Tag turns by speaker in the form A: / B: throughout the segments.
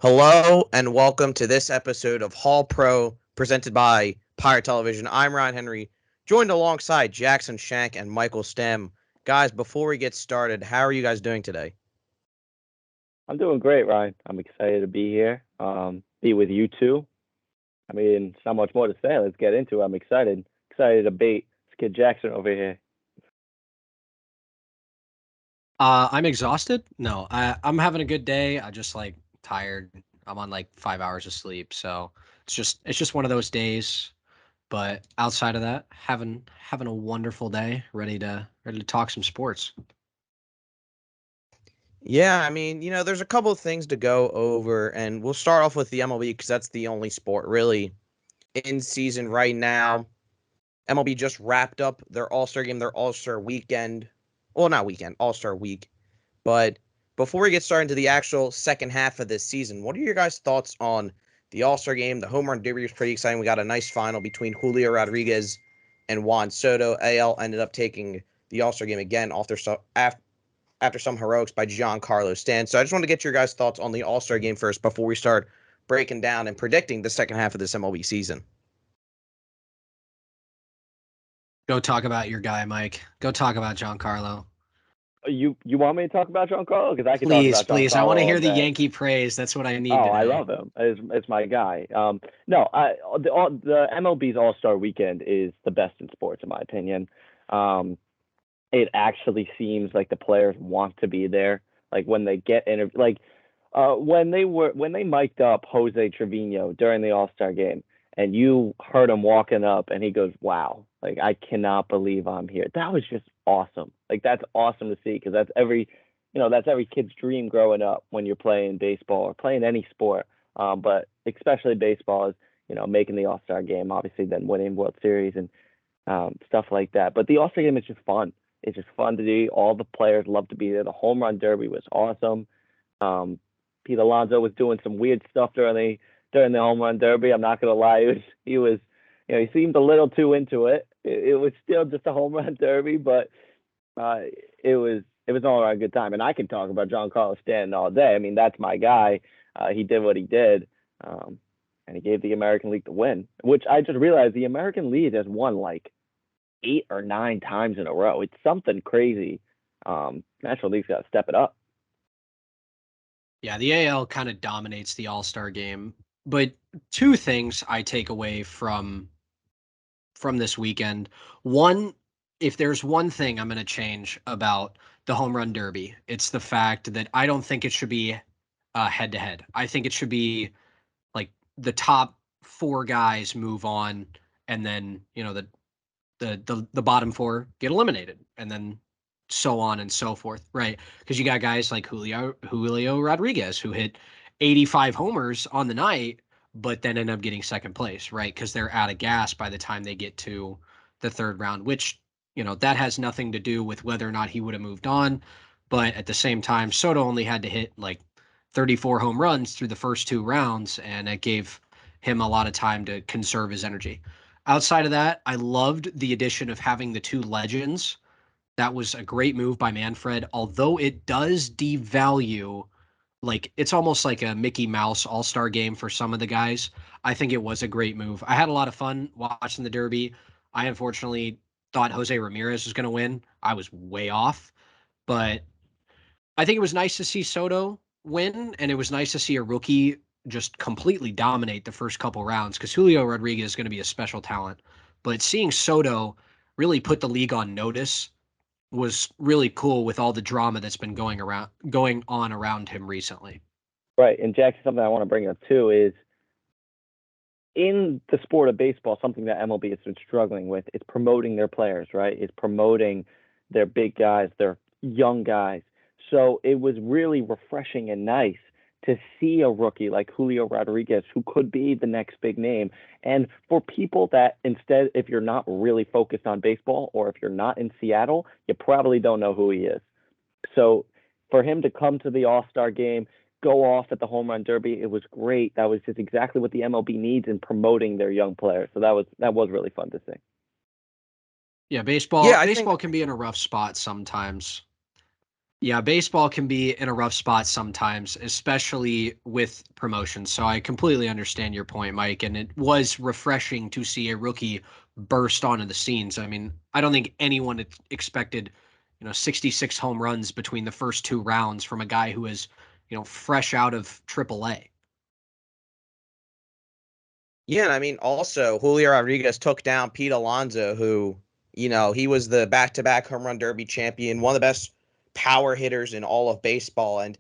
A: Hello and welcome to this episode of Hall Pro presented by Pirate Television. I'm Ryan Henry, joined alongside Jackson, Shank, and Michael Stamm. Guys, before we get started, how are you guys doing today?
B: I'm doing great, Ryan. I'm excited to be here. Be with you too. I mean, it's not much more to say. Let's get into it. I'm excited. Excited to bait this kid Jackson over here.
C: I'm exhausted. No, I'm having a good day. I just tired. I'm on like 5 hours of sleep, so it's just one of those days. But outside of that, having a wonderful day. Ready to talk some sports.
A: Yeah, there's a couple of things to go over, and we'll start off with the MLB because that's the only sport really in season right now. MLB just wrapped up their All-Star game, their All-Star weekend. Well, not weekend, All-Star week. But before we get started into the actual second half of this season, what are your guys' thoughts on the All-Star game? The home run derby was pretty exciting. We got a nice final between Julio Rodriguez and Juan Soto. AL ended up taking the All-Star game again after some heroics by Giancarlo Stanton. So I just want to get your guys' thoughts on the All-Star game first before we start breaking down and predicting the second half of this MLB season.
C: Go talk about your guy, Mike. Go talk about Giancarlo.
B: You want me to talk about Giancarlo? Because I could talk
C: Please,
B: about
C: please. I
B: Giancarlo
C: want to
B: all
C: hear the
B: day.
C: Yankee praise. That's what I need
B: Oh, I
C: today.
B: love him. It's my guy. No, the MLB's All Star Weekend is the best in sports, in my opinion. It actually seems like the players want to be there. Like when they get when they mic'd up Jose Trevino during the All Star game, and you heard him walking up, and he goes, "Wow, like I cannot believe I'm here." That was just awesome. Like that's awesome to see because that's every kid's dream growing up when you're playing baseball or playing any sport. But especially baseball is making the All Star game, obviously then winning World Series and stuff like that. But the All Star game is just fun. It's just fun to do. All the players love to be there. The home run derby was awesome. Um, Pete Alonso was doing some weird stuff during the home run derby. I'm not gonna lie, he was he seemed a little too into it. It was still just a home run derby, but uh, it was all around a good time. And I can talk about Giancarlo Stanton all day. I mean, that's my guy. He did what he did, and he gave the American League the win. Which I just realized the American League has won like 8 or 9 times in a row. It's something crazy. National League's got to step it up.
C: Yeah, the AL kind of dominates the All-Star game. But two things I take away from this weekend. One, if there's one thing I'm going to change about the home run derby, it's the fact that I don't think it should be head to head. I think it should be like the top four guys move on, and then the bottom four get eliminated, and then so on and so forth, right? Because you got guys like Julio Rodriguez who hit 85 homers on the night, but then end up getting second place, right? Because they're out of gas by the time they get to the third round, which that has nothing to do with whether or not he would have moved on. But at the same time, Soto only had to hit like 34 home runs through the first two rounds, and it gave him a lot of time to conserve his energy. Outside of that, I loved the addition of having the two legends. That was a great move by Manfred, although it does devalue, like it's almost like a Mickey Mouse All-Star game for some of the guys. I think it was a great move. I had a lot of fun watching the Derby. I unfortunately thought Jose Ramirez was going to win. I was way off, but I think it was nice to see Soto win, and it was nice to see a rookie just completely dominate the first couple rounds because Julio Rodriguez is going to be a special talent. But seeing Soto really put the league on notice was really cool with all the drama that's been going on around him recently.
B: Right. And Jackson, something I want to bring up too is in the sport of baseball, something that MLB has been struggling with is promoting their players, right? Is promoting their big guys, their young guys. So it was really refreshing and nice to see a rookie like Julio Rodriguez, who could be the next big name. And for people that instead, if you're not really focused on baseball or if you're not in Seattle, you probably don't know who he is. So for him to come to the All Star game, go off at the home run derby, it was great. That was just exactly what the MLB needs in promoting their young players. So that was really fun to see.
C: Yeah,
A: Yeah,
C: baseball
A: I think
C: baseball can be in a rough spot sometimes. Yeah, baseball can be in a rough spot sometimes, especially with promotion. So I completely understand your point, Mike. And it was refreshing to see a rookie burst onto the scenes. I mean, I don't think anyone expected, 66 home runs between the first two rounds from a guy who is, fresh out of AAA.
A: Yeah, and I mean, also Julio Rodriguez took down Pete Alonso, who, he was the back-to-back home run derby champion, one of the best power hitters in all of baseball. And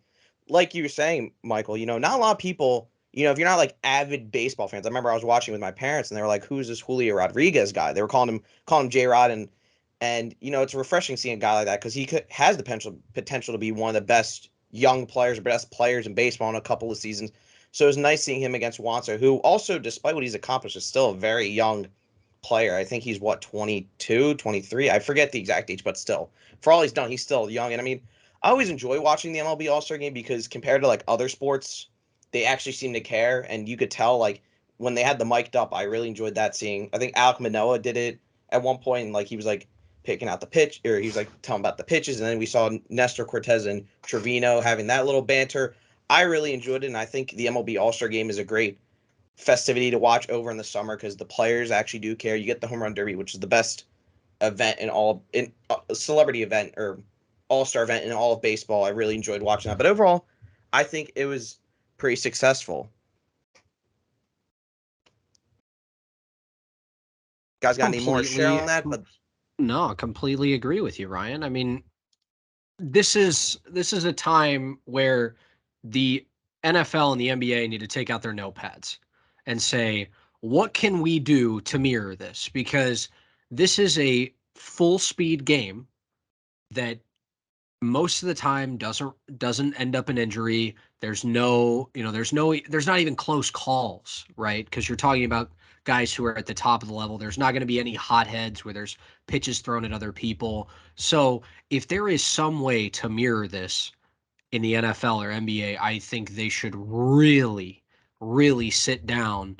A: like you were saying, Michael, not a lot of people, if you're not like avid baseball fans. I remember I was watching with my parents, and they were like, "Who's this Julio Rodriguez guy?" They were calling him J Rod, and it's refreshing seeing a guy like that because has the potential to be one of the best young players, best players in baseball in a couple of seasons. So it was nice seeing him against Wanser, who also, despite what he's accomplished, is still a very young player. I think he's, 22, 23? I forget the exact age, but still, for all he's done, he's still young. And I mean, I always enjoy watching the MLB All-Star game because compared to like other sports, they actually seem to care. And you could tell, like, when they had the mic'd up, I really enjoyed that seeing. I think Alek Manoah did it at one point, and like he was like picking out the pitch, or he was like telling about the pitches. And then we saw Nestor Cortez and Trevino having that little banter. I really enjoyed it, and I think the MLB All-Star Game is a great festivity to watch over in the summer because the players actually do care. You get the Home Run Derby, which is the best event in celebrity event or All-Star event in all of baseball. I really enjoyed watching that, but overall, I think it was pretty successful. Guys, got any more to share on
C: Completely.
A: that? But
C: No, completely agree with you, Ryan. I mean, this is a time where the NFL and the NBA need to take out their notepads and say, what can we do to mirror this? Because this is a full speed game that most of the time doesn't end up in injury. There's not even close calls, right? Because you're talking about guys who are at the top of the level. There's not going to be any hotheads where there's pitches thrown at other people. So if there is some way to mirror this in the NFL or NBA, I think they should really, really sit down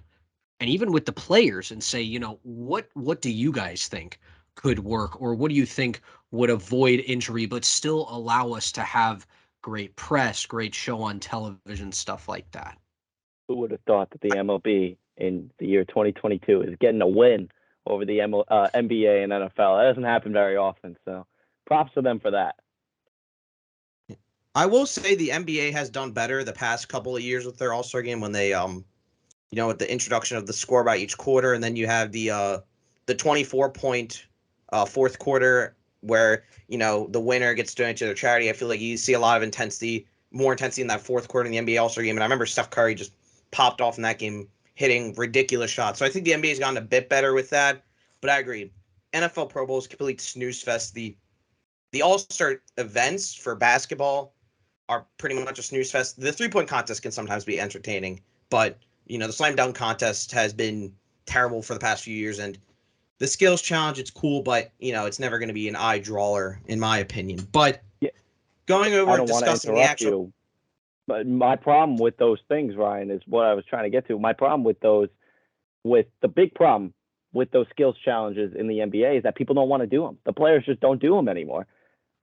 C: and even with the players and say, what do you guys think could work, or what do you think would avoid injury but still allow us to have great press, great show on television, stuff like that.
B: Who would have thought that the MLB in the year 2022 is getting a win over the NBA and NFL? That doesn't happen very often. So props to them for that.
A: I will say the NBA has done better the past couple of years with their All-Star game when they with the introduction of the score by each quarter, and then you have the 24-point fourth quarter where the winner gets donated to their charity. I feel like you see a lot of more intensity in that fourth quarter in the NBA All-Star game. And I remember Steph Curry just popped off in that game, hitting ridiculous shots. So I think the NBA has gotten a bit better with that. But I agree, NFL Pro Bowl is complete snooze fest. The All-Star events for basketball are pretty much a snooze fest. The 3-point contest can sometimes be entertaining, but the slam dunk contest has been terrible for the past few years, and the skills challenge, it's cool, but it's never going to be an eye drawer in my opinion. But
B: yeah,
A: going over
B: I
A: and
B: don't want to
A: discussing the
B: interrupt
A: actual
B: you, but my problem with those things, Ryan, is what I was trying to get to. My problem with the big problem with those skills challenges in the NBA is that people don't want to do them. The players just don't do them anymore,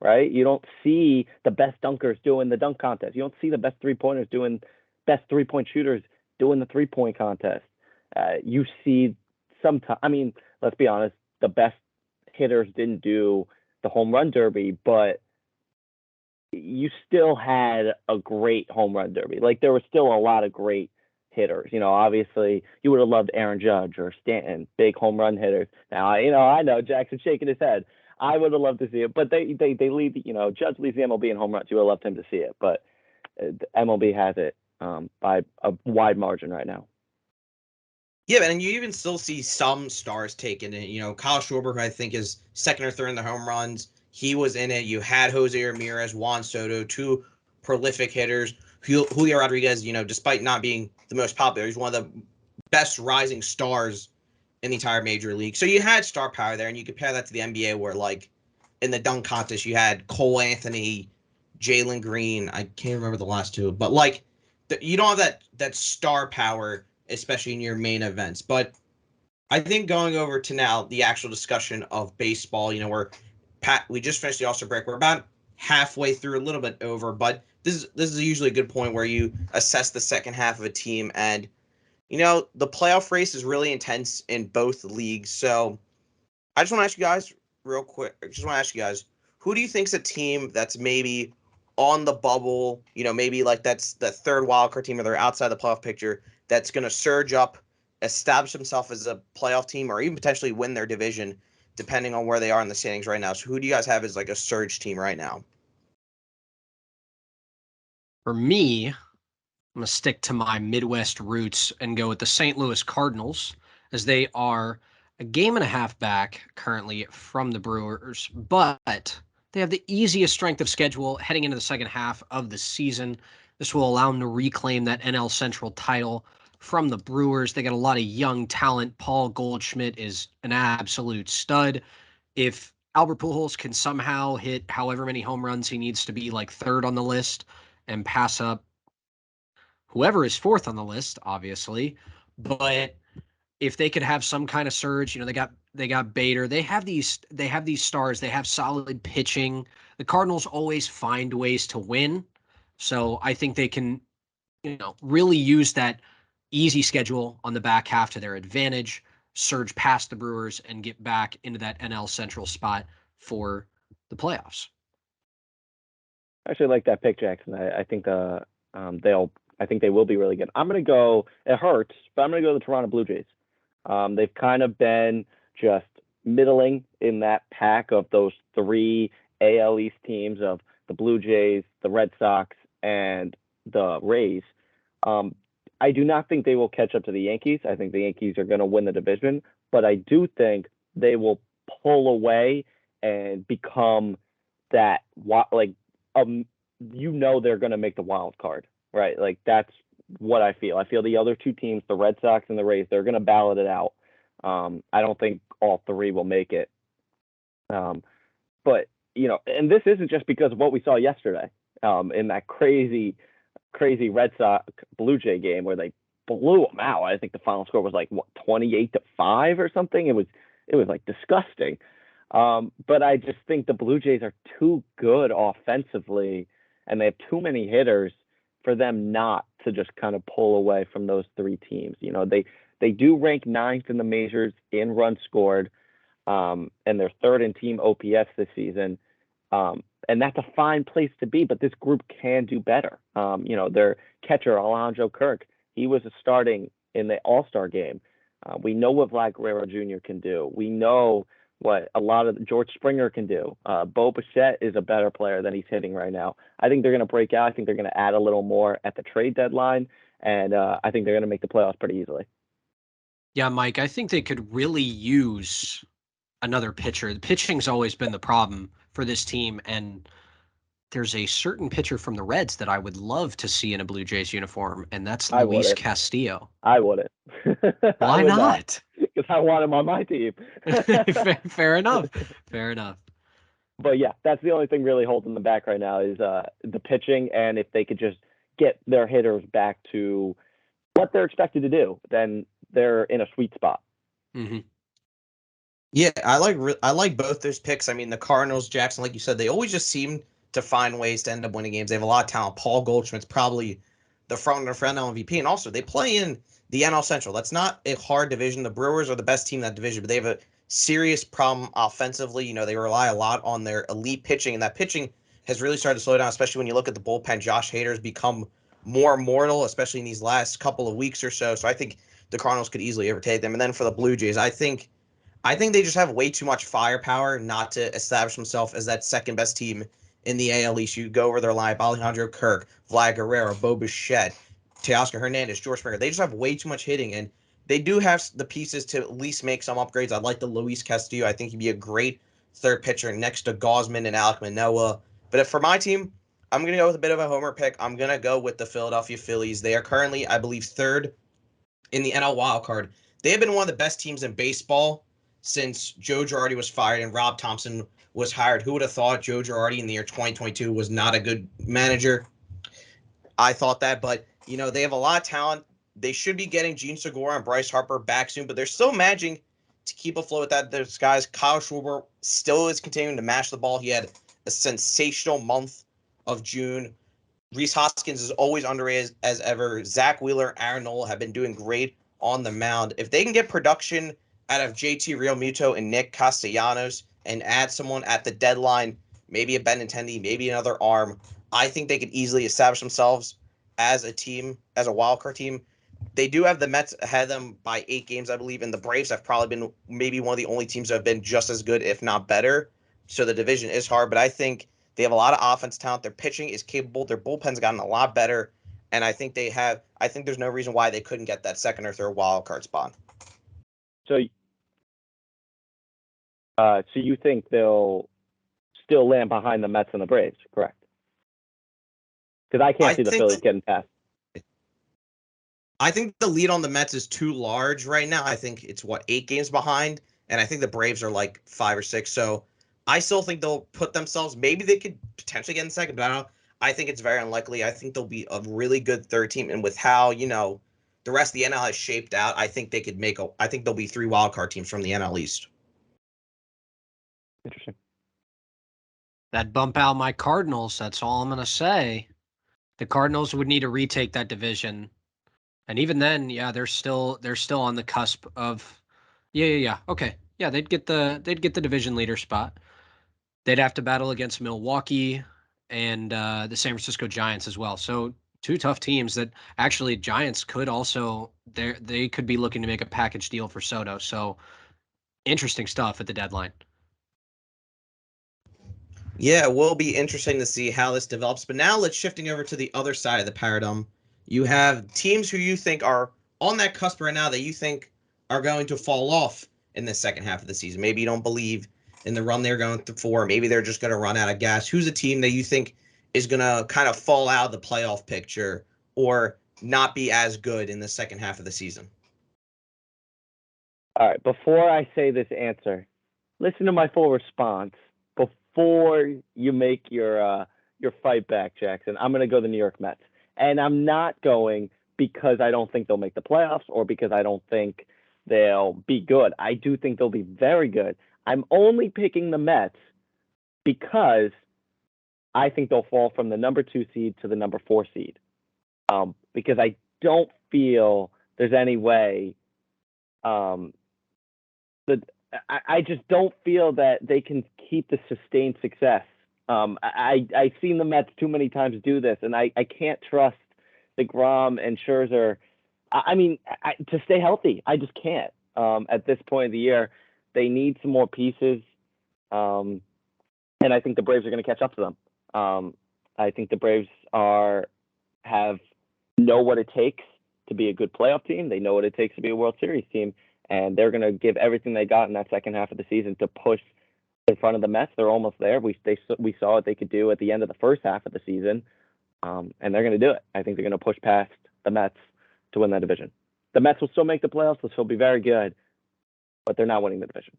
B: right? You don't see the best dunkers doing the dunk contest. You don't see the best best 3-point shooters doing the 3-point contest. You see sometimes, I mean, let's be honest, the best hitters didn't do the home run derby, but you still had a great home run derby. Like there was still a lot of great hitters. Obviously you would have loved Aaron Judge or Stanton, big home run hitters. Now, I know Jackson's shaking his head. I would have loved to see it, but they lead, Judge leads the MLB in home runs. You would have loved him to see it, but the MLB has it by a wide margin right now.
A: Yeah, and you even still see some stars taking it. Kyle Schwarber, who I think is second or third in the home runs, he was in it. You had Jose Ramirez, Juan Soto, two prolific hitters. Julio Rodriguez, despite not being the most popular, he's one of the best rising stars in the entire major league. So you had star power there, and you compare that to the NBA where, like, in the dunk contest, you had Cole Anthony, Jalen Green. I can't remember the last two, but, like, you don't have that star power, especially in your main events. But I think going over to now the actual discussion of baseball, we just finished the All-Star break. We're about halfway through, a little bit over, but this is usually a good point where you assess the second half of a team. And the playoff race is really intense in both leagues. So I just want to ask you guys real quick. Who do you think's a team that's maybe on the bubble? Maybe like that's the third wildcard team, or they're outside the playoff picture, that's going to surge up, establish themselves as a playoff team, or even potentially win their division, depending on where they are in the standings right now. So who do you guys have as like a surge team right now?
C: For me, I'm going to stick to my Midwest roots and go with the St. Louis Cardinals, as they are a game and a half back currently from the Brewers, but they have the easiest strength of schedule heading into the second half of the season. This will allow them to reclaim that NL Central title from the Brewers. They got a lot of young talent. Paul Goldschmidt is an absolute stud. If Albert Pujols can somehow hit however many home runs he needs to be like third on the list and pass up whoever is fourth on the list, obviously, but if they could have some kind of surge, they got Bader. They have these stars. They have solid pitching. The Cardinals always find ways to win. So I think they can, really use that easy schedule on the back half to their advantage, surge past the Brewers, and get back into that NL Central spot for the playoffs.
B: I actually like that pick, Jackson. I think I think they will be really good. I'm gonna go. It hurts, but I'm gonna go to the Toronto Blue Jays. They've kind of been just middling in that pack of those three AL East teams of the Blue Jays, the Red Sox, and the Rays. I do not think they will catch up to the Yankees. I think the Yankees are going to win the division, but I do think they will pull away and become that they're going to make the wild card, right? Like that's what I feel. I feel the other two teams, the Red Sox and the Rays, they're going to ballot it out. I don't think all three will make it. But and this isn't just because of what we saw yesterday in that crazy Red Sox Blue Jay game where they blew them out. I think the final score was like 28-5 or something. It was like disgusting. But I just think the Blue Jays are too good offensively, and they have too many hitters for them not to just kind of pull away from those three teams. They do rank ninth in the majors in runs scored, and they're third in team OPS this season. And that's a fine place to be, but this group can do better. Their catcher, Alejandro Kirk, he was starting in the All-Star game. We know what Vlad Guerrero Jr. can do. We know what a lot of George Springer can do. Bo Bichette is a better player than he's hitting right now. I think they're going to break out. I think they're going to add a little more at the trade deadline, and I think they're going to make the playoffs pretty easily.
C: Yeah, Mike, I think they could really use another pitcher. The pitching's always been the problem for this team, and there's a certain pitcher from the Reds that I would love to see in a Blue Jays uniform, and that's Luis Castillo.
B: I wouldn't.
C: Why not?
B: Because I want him on my team.
C: Fair enough. Fair enough.
B: But yeah, that's the only thing really holding them back right now is the pitching, and if they could just get their hitters back to what they're expected to do, then they're in a sweet spot.
C: Mm-hmm.
A: Yeah, I like both those picks. I mean, the Cardinals, Jackson, like you said, they always just seem to find ways to end up winning games. They have a lot of talent. Paul Goldschmidt's probably the front-runner for NL MVP, and also they play in the NL Central. That's not a hard division. The Brewers are the best team in that division, but they have a serious problem offensively. They rely a lot on their elite pitching, and that pitching has really started to slow down, especially when you look at the bullpen. Josh Hader's become more mortal, especially in these last couple of weeks or so. So I think the Cardinals could easily overtake them. And then for the Blue Jays, I think they just have way too much firepower not to establish themselves as that second best team in the AL East. You go over their lineup: Alejandro Kirk, Vlad Guerrero, Bo Bichette, Teoscar Hernandez, George Springer. They just have way too much hitting, and they do have the pieces to at least make some upgrades. I like the Luis Castillo. I think he'd be a great third pitcher next to Gausman and Alek Manoah. But for my team, I'm going to go with a bit of a homer pick. I'm going to go with the Philadelphia Phillies. They are currently, I believe, third in the NL wildcard. They have been one of the best teams in baseball since Joe Girardi was fired and Rob Thompson was hired. Who would have thought Joe Girardi in the year 2022 was not a good manager? I thought that, but they have a lot of talent. They should be getting Gene Segura and Bryce Harper back soon, but they're still managing to keep afloat with that. Those guys, Kyle Schwarber still is continuing to mash the ball. He had a sensational month of June. Rhys Hoskins is always underrated as ever. Zach Wheeler, Aaron Nola have been doing great on the mound. If they can get production out of JT Realmuto and Nick Castellanos and add someone at the deadline, maybe a Benintendi, maybe another arm, I think they could easily establish themselves as a team, as a wild card team. They do have the Mets ahead of them by 8 games, I believe, and the Braves have probably been maybe one of the only teams that have been just as good, if not better. So the division is hard, but I think they have a lot of offense talent. Their pitching is capable. Their bullpen's gotten a lot better, and I think there's no reason why they couldn't get that second or third wild card spot.
B: So you think they'll still land behind the Mets and the Braves, correct? Because I can't see the Phillies getting past.
A: I think the lead on the Mets is too large right now. I think it's 8 games behind, and I think the Braves are like 5 or 6. So I still think they'll put themselves. Maybe they could potentially get in second, but I think it's very unlikely. I think they'll be a really good third team, and with how the rest of the NL has shaped out, I think they could I think there'll be 3 wild card teams from the NL East.
B: Interesting.
C: That bump out my Cardinals. That's all I'm gonna say. The Cardinals would need to retake that division, and even then, yeah, they're still on the cusp of, yeah. Okay, yeah, they'd get the division leader spot. They'd have to battle against Milwaukee and the San Francisco Giants as well. So 2 tough teams that actually Giants could also they could be looking to make a package deal for Soto. So interesting stuff at the deadline.
A: Yeah, it will be interesting to see how this develops. But now let's shifting over to the other side of the paradigm. You have teams who you think are on that cusp right now that you think are going to fall off in the second half of the season. Maybe you don't believe in the run they're going for. Maybe they're just going to run out of gas. Who's a team that you think is going to kind of fall out of the playoff picture or not be as good in the second half of the season?
B: All right, before I say this answer, listen to my full response before you make your fight back, Jackson. I'm going to go the New York Mets. And I'm not going because I don't think they'll make the playoffs or because I don't think they'll be good. I do think they'll be very good. I'm only picking the Mets because I think they'll fall from the number 2 seed to the number 4 seed. Because I don't feel there's any way I just don't feel that they can keep the sustained success. I've seen the Mets too many times do this, and I can't trust DeGrom and Scherzer. To stay healthy, I just can't. At this point of the year, they need some more pieces, and I think the Braves are going to catch up to them. I think the Braves know what it takes to be a good playoff team. They know what it takes to be a World Series team. And they're going to give everything they got in that second half of the season to push in front of the Mets. They're almost there. We saw what they could do at the end of the first half of the season, and they're going to do it. I think they're going to push past the Mets to win that division. The Mets will still make the playoffs. They'll still be very good, but they're not winning the division.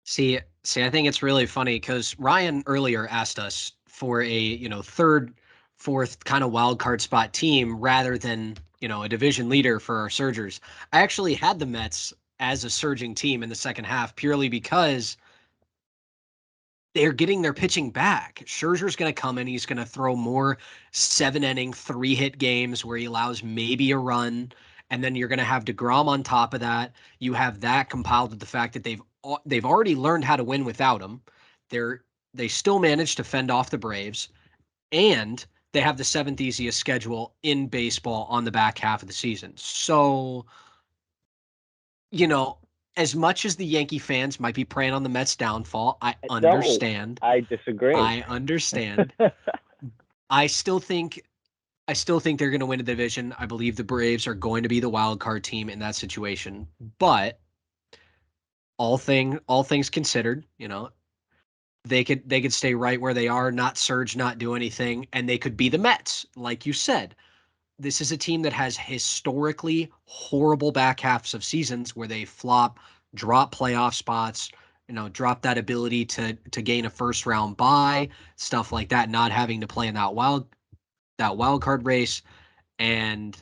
C: See, I think it's really funny because Ryan earlier asked us for a third, fourth kind of wild card spot team rather than a division leader for our surgers. I actually had the Mets as a surging team in the second half purely because they're getting their pitching back. Scherzer's going to come in. He's going to throw more 7-inning, 3-hit games where he allows maybe a run. And then you're going to have DeGrom on top of that. You have that compiled with the fact that they've already learned how to win without him. They still managed to fend off the Braves. And they have the 7th easiest schedule in baseball on the back half of the season. So, as much as the Yankee fans might be preying on the Mets' downfall, I understand.
B: No, I disagree.
C: I understand. I still think they're going to win a division. I believe the Braves are going to be the wild card team in that situation. But all things considered, they could stay right where they are, not surge, not do anything, and they could be the Mets, like you said. This is a team that has historically horrible back halves of seasons where they flop, drop playoff spots, drop that ability to gain a first round bye, stuff like that, not having to play in that wild card race. And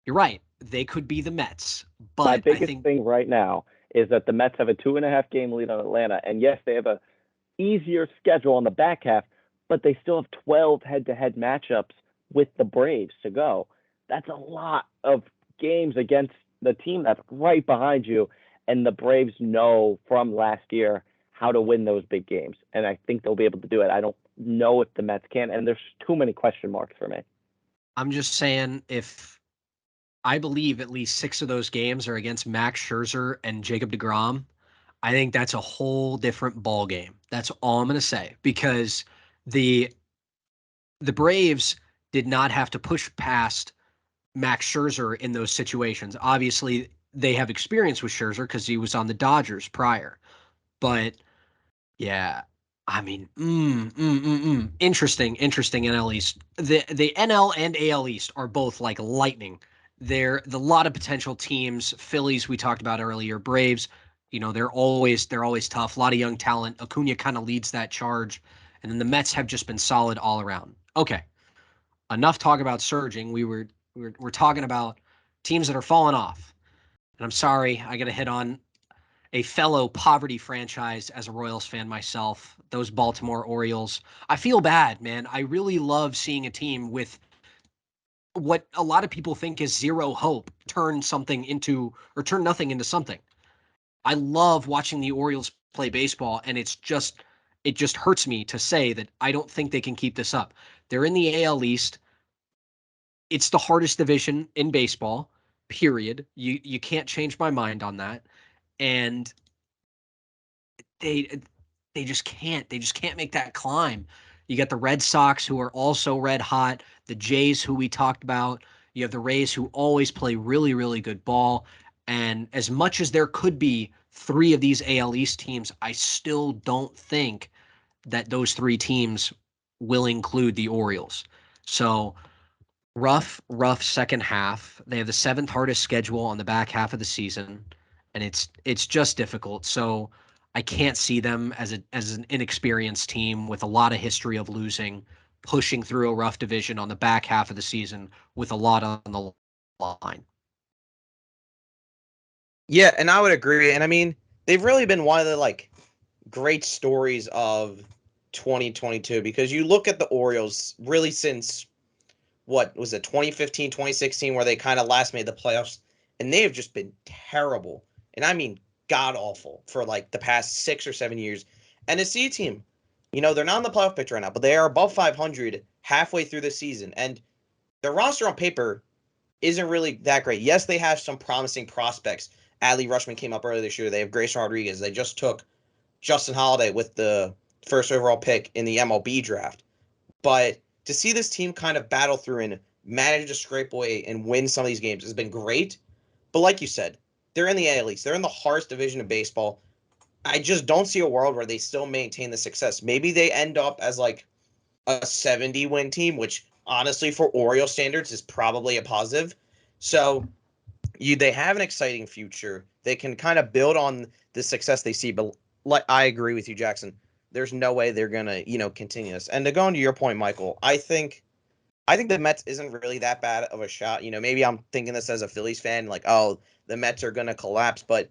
C: you're right, they could be the Mets. But
B: my biggest thing right now is that the Mets have a 2.5 game lead on Atlanta, and yes, they have a easier schedule on the back half, but they still have 12 head-to-head matchups with the Braves to go. That's a lot of games against the team that's right behind you, and the Braves know from last year how to win those big games, and I think they'll be able to do it. I don't know if the Mets can, and there's too many question marks for me.
C: I'm just saying, if I believe at least 6 of those games are against Max Scherzer and Jacob deGrom, I think that's a whole different ball game. That's all I'm going to say, because the the Braves did not have to push past Max Scherzer in those situations. Obviously, they have experience with Scherzer because he was on the Dodgers prior. But yeah, I mean, interesting NL East. The NL and AL East are both like lightning. They're the lot of potential teams. Phillies we talked about earlier. Braves, they're always tough. A lot of young talent. Acuna kind of leads that charge, and then the Mets have just been solid all around. Okay, enough talk about surging. We're talking about teams that are falling off. And I'm sorry, I got to hit on a fellow poverty franchise as a Royals fan myself, those Baltimore Orioles. I feel bad, man. I really love seeing a team with what a lot of people think is zero hope turn nothing into something. I love watching the Orioles play baseball, and it just hurts me to say that I don't think they can keep this up. They're in the AL East. It's the hardest division in baseball, period. You can't change my mind on that. And they they just can't. They just can't make that climb. You got the Red Sox, who are also red hot, the Jays, who we talked about. You have the Rays, who always play really, really good ball. And as much as there could be 3 of these AL East teams, I still don't think that those 3 teams will include the Orioles. So rough second half. They have the 7th hardest schedule on the back half of the season, and it's just difficult. So I can't see them as an inexperienced team with a lot of history of losing, pushing through a rough division on the back half of the season with a lot on the line.
A: Yeah, and I would agree. And I mean, they've really been one of the great stories of 2022 because you look at the Orioles really since what was it 2015, 2016 where they kind of last made the playoffs, and they have just been terrible. And I mean god awful for the past 6 or 7 years. And to see a team, they're not in the playoff picture right now, but they are above 500 halfway through the season. And their roster on paper isn't really that great. Yes, they have some promising prospects. Adley Rutschman came up earlier this year. They have Grayson Rodriguez. They just took Justin Holiday with the first overall pick in the MLB draft. But to see this team kind of battle through and manage to scrape away and win some of these games has been great. But like you said, they're in the AL East. They're in the hardest division of baseball. I just don't see a world where they still maintain the success. Maybe they end up as a 70-win team, which honestly for Oriole standards is probably a positive. So they have an exciting future. They can kind of build on the success they see. But I agree with you, Jackson. There's no way they're gonna continue this. And to go into your point, Michael, I think the Mets isn't really that bad of a shot. Maybe I'm thinking this as a Phillies fan, oh, the Mets are gonna collapse, but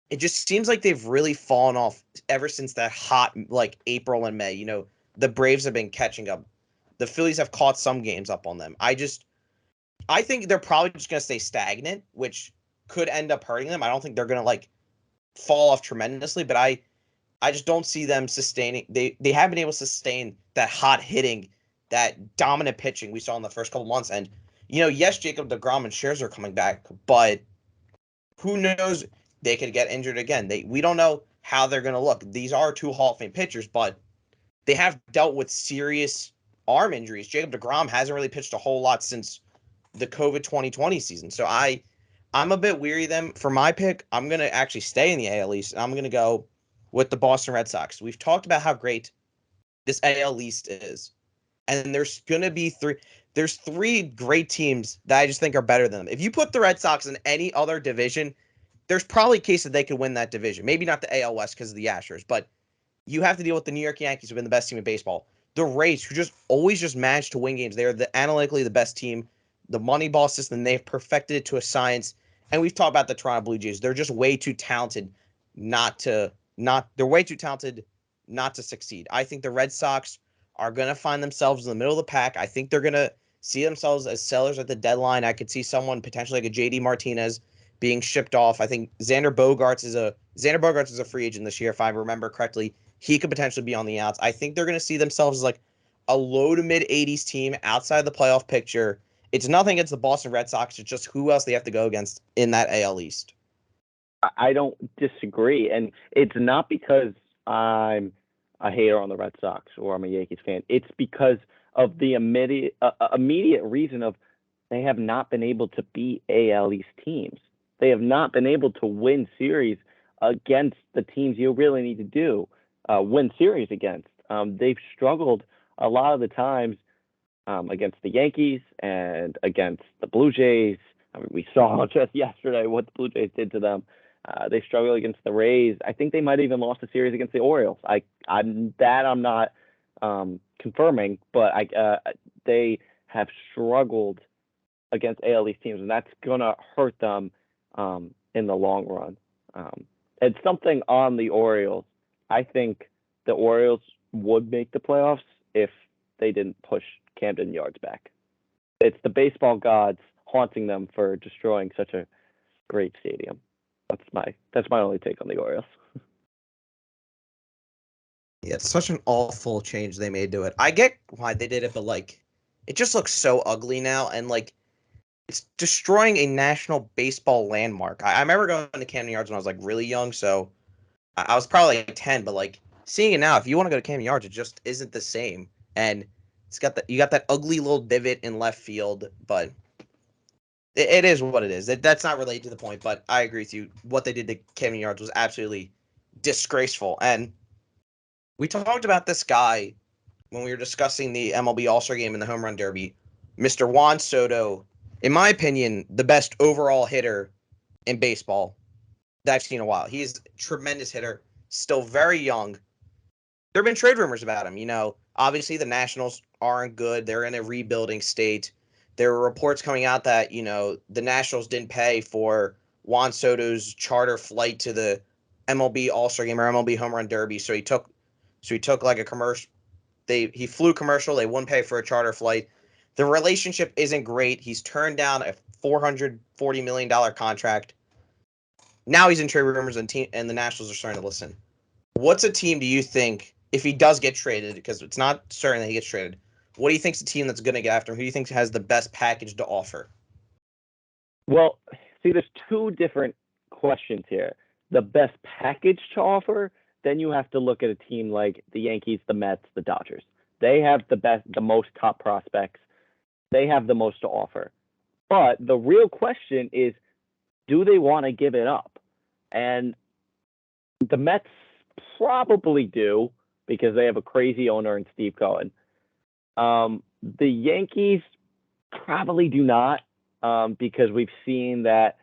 A: it just seems like they've really fallen off ever since that hot April and May. The Braves have been catching up. The Phillies have caught some games up on them. I think they're probably just gonna stay stagnant, which could end up hurting them. I don't think they're gonna fall off tremendously, but I just don't see them sustaining. They have been able to sustain that hot hitting, that dominant pitching we saw in the first couple months. And yes, Jacob deGrom and Scherzer are coming back, but who knows? They could get injured again. We don't know how they're going to look. These are 2 Hall of Fame pitchers, but they have dealt with serious arm injuries. Jacob deGrom hasn't really pitched a whole lot since the COVID 2020 season. So I'm a bit weary of them. For my pick, I'm going to actually stay in the AL East. I'm going to go with the Boston Red Sox. We've talked about how great this AL East is. And there's going to be there's 3 great teams that I just think are better than them. If you put the Red Sox in any other division, there's probably a case that they could win that division. Maybe not the AL West because of the Astros, but you have to deal with the New York Yankees, who've been the best team in baseball. The Rays, who just always manage to win games. They're analytically the best team. The Moneyball system, they've perfected it to a science. And we've talked about the Toronto Blue Jays. They're just way too talented they're way too talented not to succeed. I think the Red Sox are going to find themselves in the middle of the pack. I think they're going to see themselves as sellers at the deadline. I could see someone potentially like a JD Martinez being shipped off. I think Xander Bogaerts is a free agent this year, if I remember correctly. He could potentially be on the outs. I think they're going to see themselves as like a low to mid 80s team outside the playoff picture. It's nothing against the Boston Red Sox. It's just who else they have to go against in that AL East.
B: I don't disagree, and it's not because I'm a hater on the Red Sox or I'm a Yankees fan. It's because of the immediate reason of they have not been able to beat AL East teams. They have not been able to win series against the teams you really need to win series against. They've struggled a lot of the times against the Yankees and against the Blue Jays. I mean, we saw just yesterday what the Blue Jays did to them. They struggled against the Rays. I think they might have even lost a series against the Orioles. I'm not confirming, but they have struggled against AL East teams, and that's gonna hurt them in the long run. It's something on the Orioles. I think the Orioles would make the playoffs if they didn't push Camden Yards back. It's the baseball gods haunting them for destroying such a great stadium. That's my only take on the Orioles.
A: Yeah, it's such an awful change they made to it. I get why they did it, but like, it just looks so ugly now, and like, it's destroying a national baseball landmark. I remember going to Camden Yards when I was like really young, so I was probably like 10, but like seeing it now, if you want to go to Camden Yards, it just isn't the same. And you got that ugly little divot in left field, but it is what it is. That's not related to the point, but I agree with you. What they did to Camden Yards was absolutely disgraceful. And we talked about this guy when we were discussing the MLB All-Star game and the home run derby, Mr. Juan Soto. In my opinion, the best overall hitter in baseball that I've seen in a while. He's a tremendous hitter, still very young. There have been trade rumors about him. Obviously the Nationals aren't good. They're in a rebuilding state. There were reports coming out that, the Nationals didn't pay for Juan Soto's charter flight to the MLB All-Star game or MLB Home Run Derby. So he took like a commercial. He flew commercial. They wouldn't pay for a charter flight. The relationship isn't great. He's turned down a $440 million contract. Now he's in trade rumors, and the Nationals are starting to listen. What's a team do you think, if he does get traded, because it's not certain that he gets traded, what do you think's the team that's going to get after him? Who do you think has the best package to offer?
B: Well, see, there's two different questions here. The best package to offer, then you have to look at a team like the Yankees, the Mets, the Dodgers. They have the most top prospects. They have the most to offer. But the real question is, do they want to give it up? And the Mets probably do, because they have a crazy owner in Steve Cohen. The Yankees probably do not, because we've seen that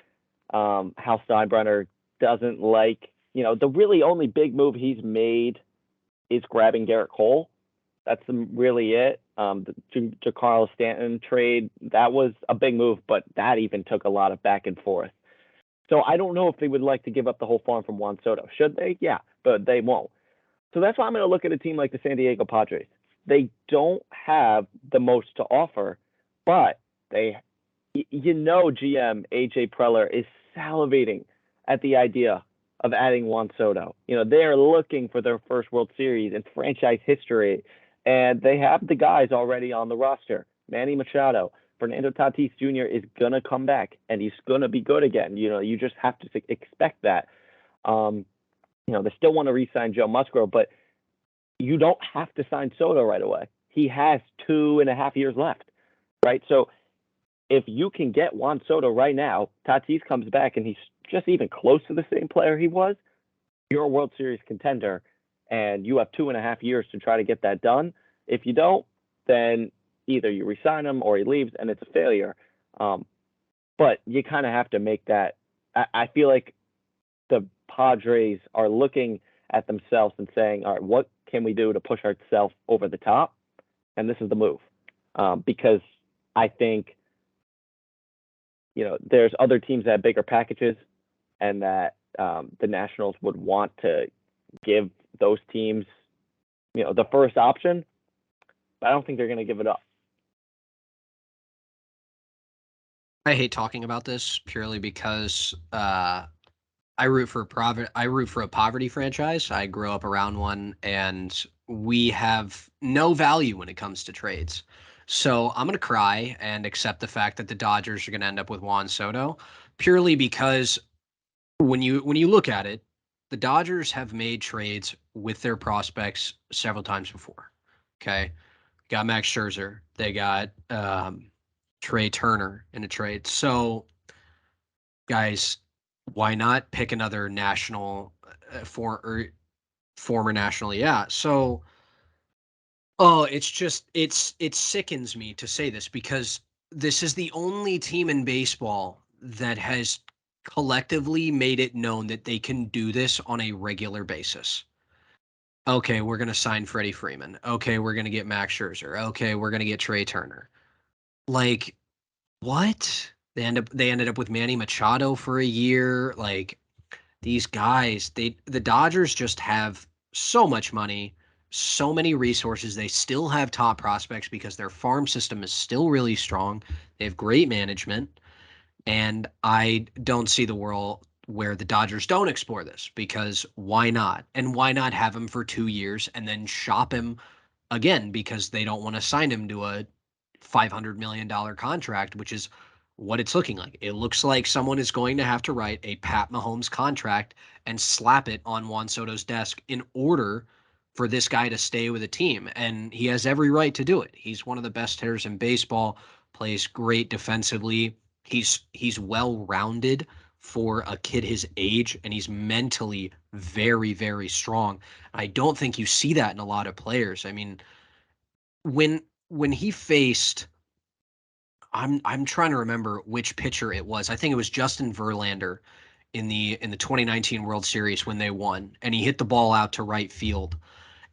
B: Hal Steinbrenner doesn't like, the really only big move he's made is grabbing Garrett Cole. That's really it. The Giancarlo Stanton trade, that was a big move, but that even took a lot of back and forth. So I don't know if they would like to give up the whole farm from Juan Soto. Should they? Yeah, but they won't. So that's why I'm going to look at a team like the San Diego Padres. They don't have the most to offer, but GM AJ Preller is salivating at the idea of adding Juan Soto. They're looking for their first World Series in franchise history, and they have the guys already on the roster. Manny Machado, Fernando Tatis Jr. is going to come back, and he's going to be good again. You just have to expect that. They still want to re-sign Joe Musgrove, but you don't have to sign Soto right away. He has 2.5 years left, right? So if you can get Juan Soto right now, Tatis comes back and he's just even close to the same player he was, you're a World Series contender, and you have 2.5 years to try to get that done. If you don't, then either you resign him or he leaves, and it's a failure. But you kind of have to make that. I feel like the Padres are looking at themselves and saying, all right, what can we do to push ourselves over the top? And this is the move. Because I think, there's other teams that have bigger packages, and that the Nationals would want to give those teams the first option. But I don't think they're going to give it up.
C: I hate talking about this purely because I root for a poverty franchise. I grew up around one, and we have no value when it comes to trades. So I'm gonna cry and accept the fact that the Dodgers are gonna end up with Juan Soto, purely because when you look at it, the Dodgers have made trades with their prospects several times before. Okay, got Max Scherzer, they got Trey Turner in a trade. So guys, why not pick another national former national? Yeah. So, oh, it sickens me to say this because this is the only team in baseball that has collectively made it known that they can do this on a regular basis. Okay, we're going to sign Freddie Freeman. Okay, we're going to get Max Scherzer. Okay, we're going to get Trey Turner. Like, what? They ended up with Manny Machado for a year. Like, these guys, the Dodgers just have so much money, so many resources. They still have top prospects because their farm system is still really strong. They have great management, and I don't see the world where the Dodgers don't explore this because why not? And why not have him for 2 years and then shop him again because they don't want to sign him to a $500 million contract, which is what it's looking like. It looks like someone is going to have to write a Pat Mahomes contract and slap it on Juan Soto's desk in order for this guy to stay with a team. And he has every right to do it. He's one of the best hitters in baseball, plays great defensively. He's well-rounded for a kid his age, and he's mentally very, very strong. I don't think you see that in a lot of players. I mean, when he faced I'm trying to remember which pitcher it was. I think it was Justin Verlander in the 2019 World Series when they won, and he hit the ball out to right field.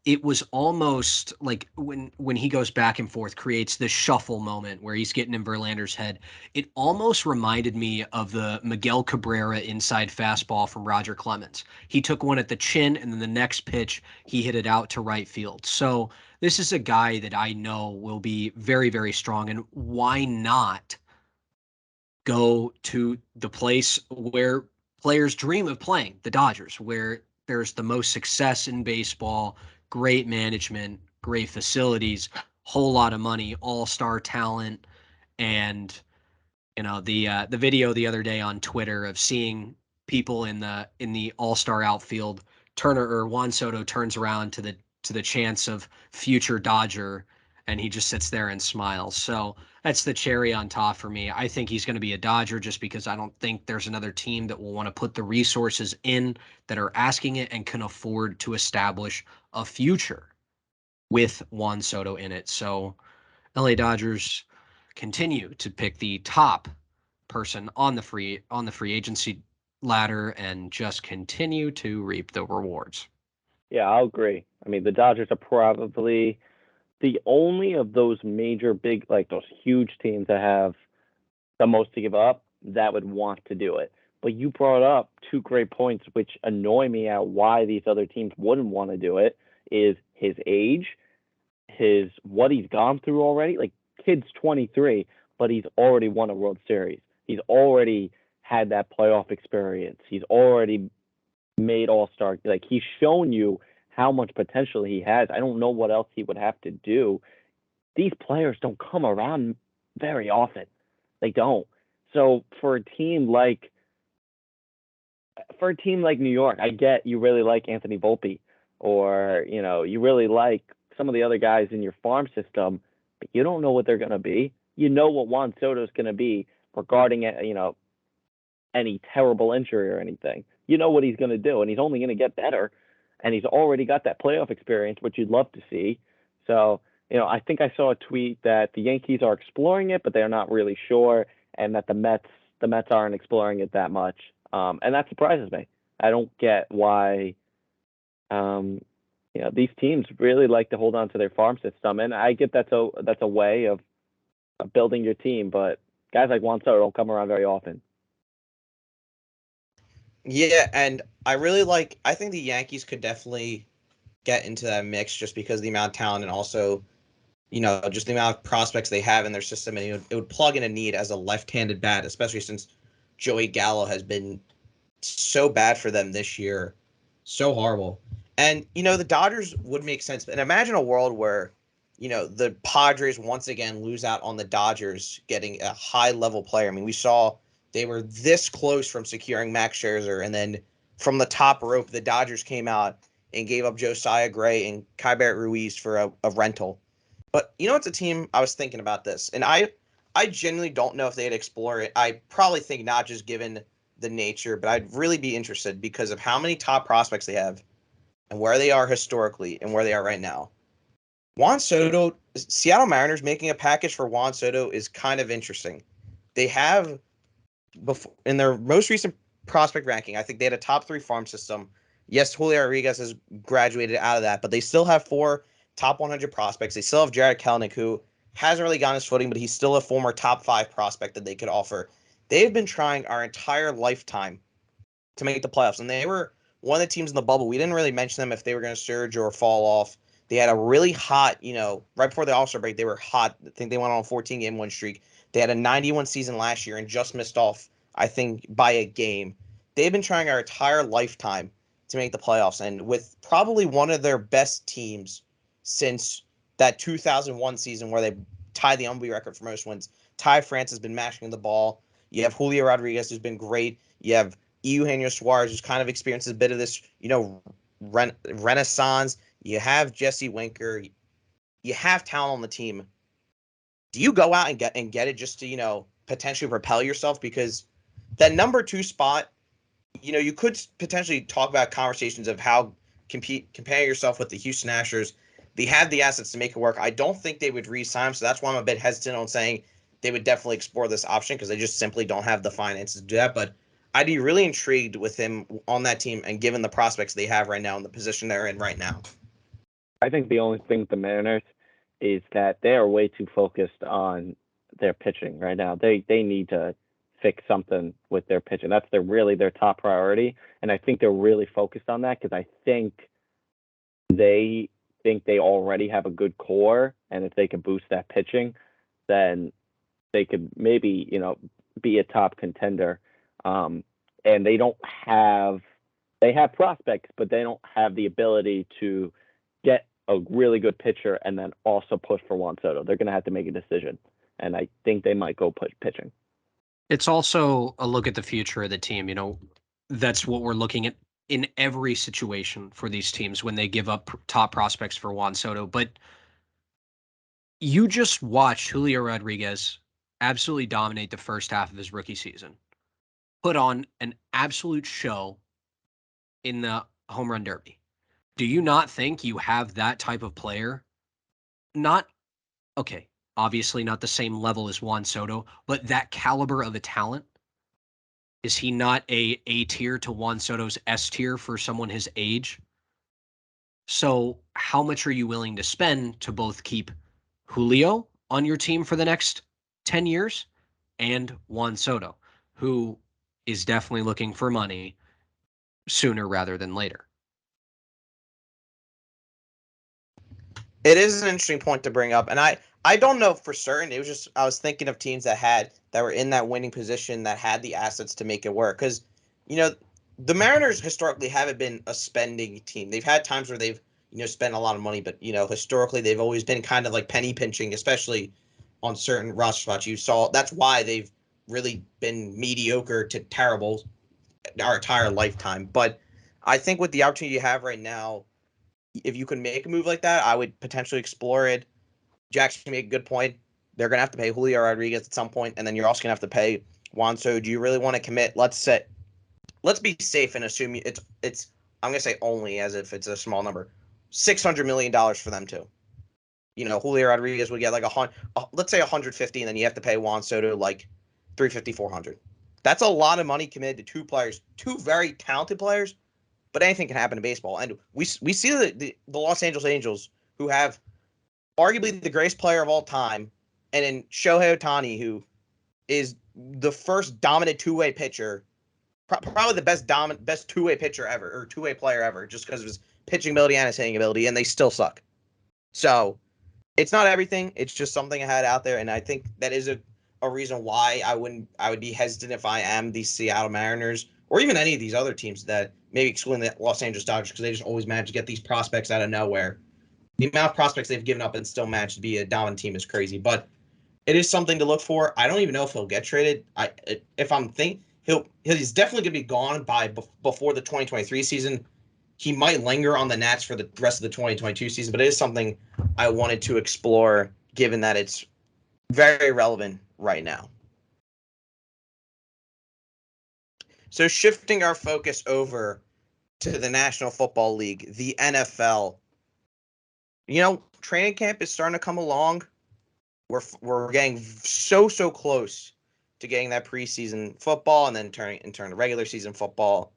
C: It was almost like when he goes back and forth, creates this shuffle moment where he's getting in Verlander's head. It almost reminded me of the Miguel Cabrera inside fastball from Roger Clemens. He took one at the chin, and then the next pitch he hit it out to right field. So this is a guy that I know will be very, very strong. And why not go to the place where players dream of playing, the Dodgers, where there's the most success in baseball, great management, great facilities, whole lot of money, all-star talent, and the video the other day on Twitter of seeing people in the All-Star outfield, Turner or Juan Soto turns around to the chance of future Dodger, and he just sits there and smiles. So that's the cherry on top for me. I think he's going to be a Dodger just because I don't think there's another team that will want to put the resources in that are asking it and can afford to establish a future with Juan Soto in it. So LA Dodgers continue to pick the top person on the free agency ladder and just continue to reap the rewards.
B: Yeah, I'll agree. I mean, the Dodgers are probably the only of those major big, like those huge teams that have the most to give up that would want to do it. But you brought up two great points, which annoy me at why these other teams wouldn't want to do it. Is his age, his what he's gone through already. Like kid's 23, but he's already won a World Series. He's already had that playoff experience. He's already made All-Star. Like he's shown you how much potential he has. I don't know what else he would have to do. These players don't come around very often. They don't. So for a team like New York, I get you really like Anthony Volpe, or you really like some of the other guys in your farm system, but you don't know what they're going to be. You know what Juan Soto's going to be regarding any terrible injury or anything. You know what he's going to do, and he's only going to get better. And he's already got that playoff experience, which you'd love to see. So, I think I saw a tweet that the Yankees are exploring it, but they're not really sure, and that the Mets aren't exploring it that much. And that surprises me. I don't get why, these teams really like to hold on to their farm system, and I get that's a way of building your team, but guys like Juan Soto don't come around very often.
A: Yeah, and I think the Yankees could definitely get into that mix just because of the amount of talent and also, just the amount of prospects they have in their system. And it would plug in a need as a left-handed bat, especially since Joey Gallo has been so bad for them this year. So horrible. And, the Dodgers would make sense. And imagine a world where, the Padres once again lose out on the Dodgers getting a high-level player. I mean, we saw they were this close from securing Max Scherzer, and then from the top rope, the Dodgers came out and gave up Josiah Gray and Keibert Ruiz for a rental. But it's a team I was thinking about this, and I genuinely don't know if they'd explore it. I probably think not, just given the nature, but I'd really be interested because of how many top prospects they have and where they are historically and where they are right now. Juan Soto, Seattle Mariners making a package for Juan Soto is kind of interesting. They have, before, in their most recent prospect ranking, I think they had a top 3 farm system. Yes, Julio Rodriguez has graduated out of that, but they still have 4 top 100 prospects. They still have Jared Kelenic, who hasn't really gotten his footing, but he's still a former top 5 prospect that they could offer. They've been trying our entire lifetime to make the playoffs, and they were one of the teams in the bubble. We didn't really mention them if they were going to surge or fall off. They had a really hot, right before the All-Star break, they were hot. I think they went on a 14-game win streak. They had a 91 season last year and just missed off, I think, by a game. They've been trying our entire lifetime to make the playoffs, and with probably one of their best teams since that 2001 season where they tied the MLB record for most wins. Ty France has been mashing the ball. You have Julio Rodriguez, who's been great. You have Eugenio Suarez, who's kind of experienced a bit of this, renaissance. You have Jesse Winker. You have talent on the team. Do you go out and get it just to, potentially propel yourself? Because that number 2 spot, you could potentially talk about conversations of how compare yourself with the Houston Astros. They have the assets to make it work. I don't think they would re-sign him, so that's why I'm a bit hesitant on saying they would definitely explore this option because they just simply don't have the finances to do that. But I'd be really intrigued with him on that team and given the prospects they have right now and the position they're in right now.
B: I think the only thing with the Mariners is that they are way too focused on their pitching right now. They need to fix something with their pitching. That's really their top priority, and I think they're really focused on that because I think they already have a good core, and if they can boost that pitching, then they could maybe be a top contender. And they have prospects, but they don't have the ability to get a really good pitcher and then also push for Juan Soto. They're going to have to make a decision, and I think they might go push pitching.
C: It's also a look at the future of the team. That's what we're looking at in every situation for these teams when they give up top prospects for Juan Soto. But you just watched Julio Rodriguez absolutely dominate the first half of his rookie season, put on an absolute show in the home run derby. Do you not think you have that type of player? Not, okay, obviously not the same level as Juan Soto, but that caliber of a talent? Is he not a tier to Juan Soto's S tier for someone his age? So how much are you willing to spend to both keep Julio on your team for the next 10 years and Juan Soto, who is definitely looking for money sooner rather than later?
A: It is an interesting point to bring up, and I don't know for certain. It was just I was thinking of teams that were in that winning position that had the assets to make it work. Because the Mariners historically haven't been a spending team. They've had times where they've spent a lot of money, but historically they've always been kind of like penny pinching, especially on certain roster spots. You saw that's why they've really been mediocre to terrible our entire lifetime. But I think with the opportunity you have right now, if you can make a move like that, I would potentially explore it. Jackson made a good point. They're going to have to pay Julio Rodriguez at some point, and then you're also going to have to pay Juan. So do you really want to commit? Let's be safe and assume it's I'm going to say only as if it's a small number, $600 million for them too. Julio Rodriguez would get like let's say 150, and then you have to pay Juan Soto like 350, 400. That's a lot of money committed to 2 players, 2 very talented players. But anything can happen in baseball, and we see the Los Angeles Angels, who have arguably the greatest player of all time, and in Shohei Ohtani, who is the first dominant 2-way pitcher, probably the best 2-way pitcher ever, or 2-way player ever, just because of his pitching ability and his hitting ability, and they still suck. So it's not everything. It's just something I had out there, and I think that is a reason why I would be hesitant if I am the Seattle Mariners or even any of these other teams that maybe excluding the Los Angeles Dodgers because they just always manage to get these prospects out of nowhere. The amount of prospects they've given up and still managed to be a dominant team is crazy, but it is something to look for. I don't even know if he'll get traded. If I'm thinking he's definitely going to be gone before the 2023 season. He might linger on the Nats for the rest of the 2022 season, but it is something I wanted to explore given that it's very relevant right now. So shifting our focus over to the National Football League, the NFL. Training camp is starting to come along. We're getting so close to getting that preseason football and then turn to regular season football.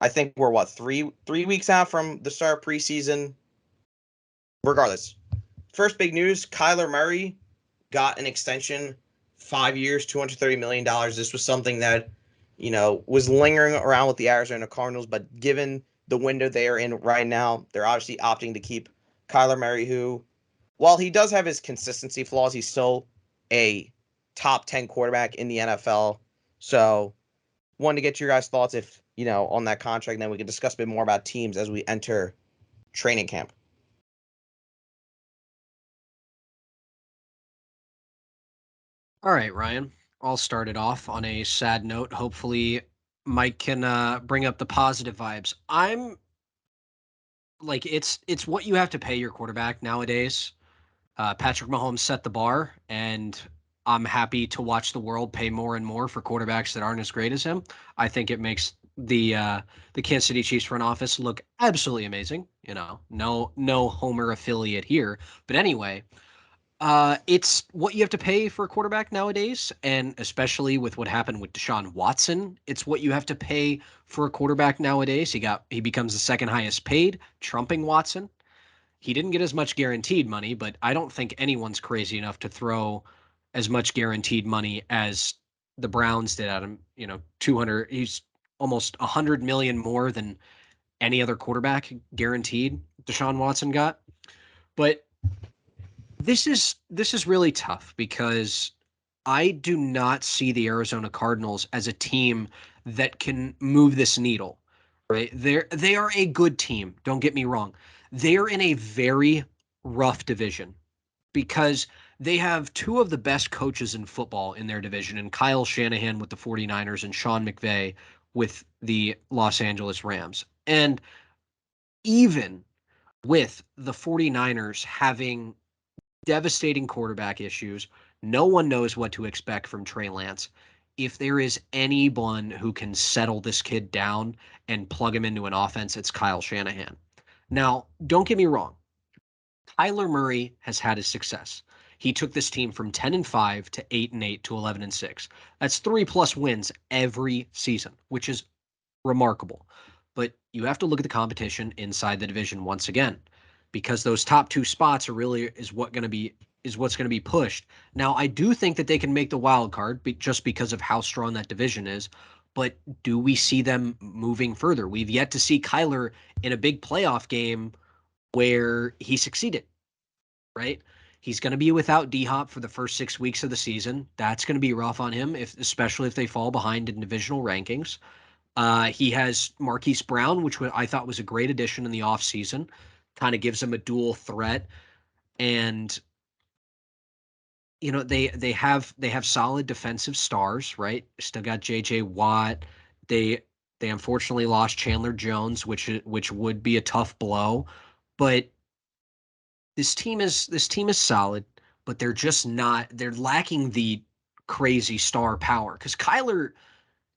A: I think we're three weeks out from the start of preseason. Regardless, first big news: Kyler Murray got an extension, 5 years, $230 million. This was something that was lingering around with the Arizona Cardinals, but given the window they are in right now, they're obviously opting to keep Kyler Murray, who, while he does have his consistency flaws, he's still a top 10 quarterback in the NFL. So wanted to get your guys' thoughts on that contract, and then we can discuss a bit more about teams as we enter training camp.
C: All right, Ryan. I'll start it off on a sad note. Hopefully, Mike can bring up the positive vibes. I'm like, it's what you have to pay your quarterback nowadays. Patrick Mahomes set the bar, and I'm happy to watch the world pay more and more for quarterbacks that aren't as great as him. I think it makes the Kansas City Chiefs front office look absolutely amazing. No Homer affiliate here, but anyway, it's what you have to pay for a quarterback nowadays, and especially with what happened with Deshaun Watson, it's what you have to pay for a quarterback nowadays. He becomes the second highest paid, trumping Watson. He didn't get as much guaranteed money, but I don't think anyone's crazy enough to throw as much guaranteed money as the Browns did at him. 200, he's almost 100 million more than any other quarterback guaranteed Deshaun Watson got. But this is really tough because I do not see the Arizona Cardinals as a team that can move this needle, right? They are a good team, don't get me wrong. They're in a very rough division because they have two of the best coaches in football in their division, and Kyle Shanahan with the 49ers and Sean McVay with the Los Angeles Rams. And even with the 49ers having devastating quarterback issues. No one knows what to expect from Trey Lance. If there is anyone who can settle this kid down and plug him into an offense, it's Kyle Shanahan. Now, don't get me wrong. Kyler Murray has had his success. He took this team from 10-5 to 8-8 to 11-6. That's 3+ wins every season, which is remarkable. But you have to look at the competition inside the division once again, because those top two spots is what's going to be pushed. Now, I do think that they can make the wild card just because of how strong that division is. But do we see them moving further? We've yet to see Kyler in a big playoff game where he succeeded, right? He's going to be without D-Hop for the first 6 weeks of the season. That's going to be rough on him, especially if they fall behind in divisional rankings. He has Marquise Brown, which I thought was a great addition in the offseason. Kind of gives him a dual threat. And they have solid defensive stars, right? Still got JJ Watt. They unfortunately lost Chandler Jones, which would be a tough blow. But this team is solid, but they're lacking the crazy star power. Because Kyler,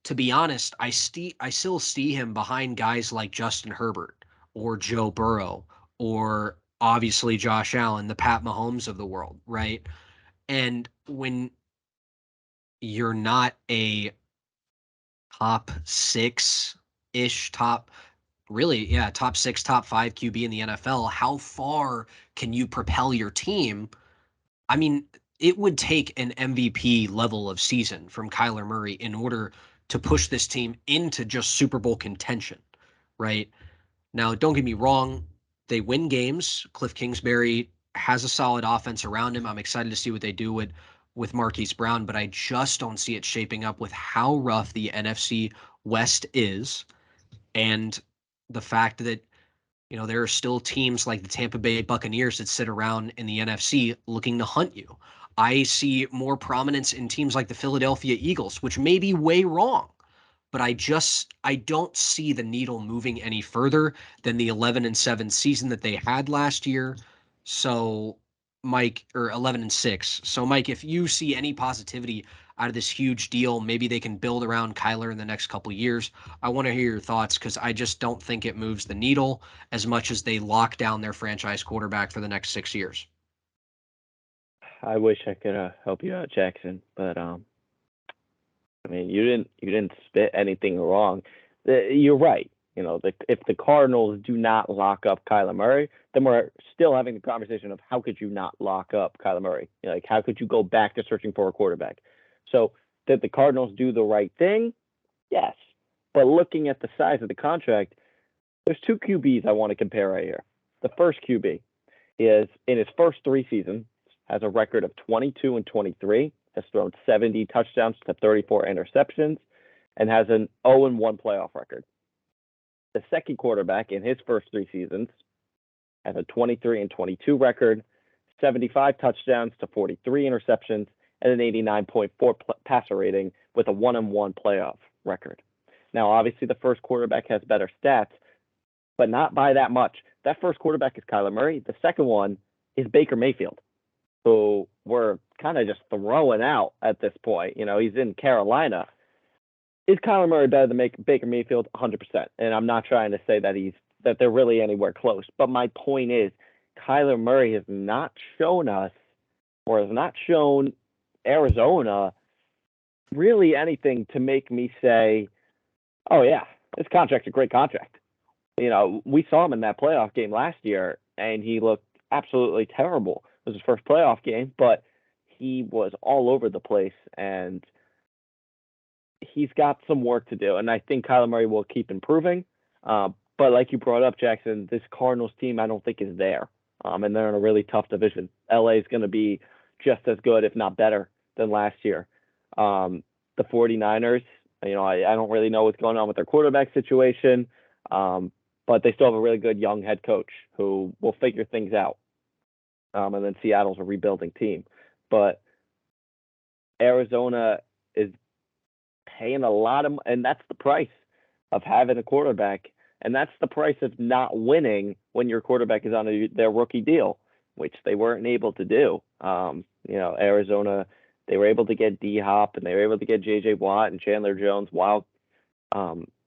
C: to be honest, I still see him behind guys like Justin Herbert or Joe Burrow or obviously Josh Allen, the Pat Mahomes of the world, right? And when you're not a top six ish, top six, top five QB in the NFL, how far can you propel your team? I mean, it would take an MVP level of season from Kyler Murray in order to push this team into just Super Bowl contention, right? Now, don't get me wrong, they win games. Cliff Kingsbury has a solid offense around him. I'm excited to see what they do with Marquise Brown, but I just don't see it shaping up with how rough the NFC West is, and the fact that there are still teams like the Tampa Bay Buccaneers that sit around in the NFC looking to hunt you. I see more prominence in teams like the Philadelphia Eagles, which may be way wrong, but I don't see the needle moving any further than the 11-7 season that they had last year. So Mike, or 11-6. So Mike, if you see any positivity out of this huge deal, maybe they can build around Kyler in the next couple of years. I want to hear your thoughts, because I just don't think it moves the needle as much as they lock down their franchise quarterback for the next 6 years.
B: I wish I could help you out, Jackson, but I mean, you didn't spit anything wrong. You're right. If the Cardinals do not lock up Kyler Murray, then we're still having the conversation of how could you not lock up Kyler Murray? Like, how could you go back to searching for a quarterback? So did the Cardinals do the right thing? Yes. But looking at the size of the contract, there's two QBs I want to compare right here. The first QB is, in his first 3 seasons, has a record of 22-23, has thrown 70 touchdowns to 34 interceptions, and has an 0-1 playoff record. The second quarterback in his first 3 seasons has a 23-22 record, 75 touchdowns to 43 interceptions, and an 89.4 passer rating with a 1-1 playoff record. Now, obviously, the first quarterback has better stats, but not by that much. That first quarterback is Kyler Murray. The second one is Baker Mayfield, who we're kind of just throwing out at this point. He's in Carolina. Is Kyler Murray better than Baker Mayfield? 100%. And I'm not trying to say that they're really anywhere close. But my point is, Kyler Murray has not shown us, or has not shown Arizona, really anything to make me say, oh yeah, this contract's a great contract. We saw him in that playoff game last year, and he looked absolutely terrible. It was his first playoff game, but he was all over the place, and he's got some work to do. And I think Kyler Murray will keep improving. But like you brought up, Jackson, this Cardinals team I don't think is there. And they're in a really tough division. LA is going to be just as good, if not better, than last year. The 49ers, I don't really know what's going on with their quarterback situation. But they still have a really good young head coach who will figure things out. And then Seattle's a rebuilding team. But Arizona is paying a lot of, and that's the price of having a quarterback. And that's the price of not winning when your quarterback is on their rookie deal, which they weren't able to do. Arizona, they were able to get D-Hop, and they were able to get J.J. Watt and Chandler Jones while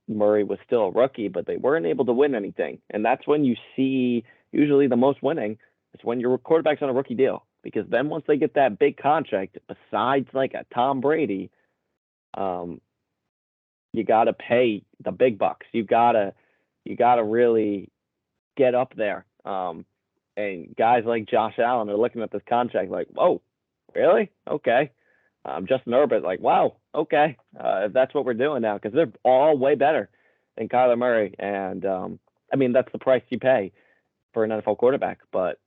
B: Murray was still a rookie, but they weren't able to win anything. And that's when you see usually the most winning is when your quarterback's on a rookie deal, because then once they get that big contract, besides like a Tom Brady, you got to pay the big bucks. You gotta really get up there. And guys like Josh Allen are looking at this contract like, whoa, really? Okay. Justin Herbert, like, wow, okay. If that's what we're doing now, because they're all way better than Kyler Murray. And, that's the price you pay for an NFL quarterback. But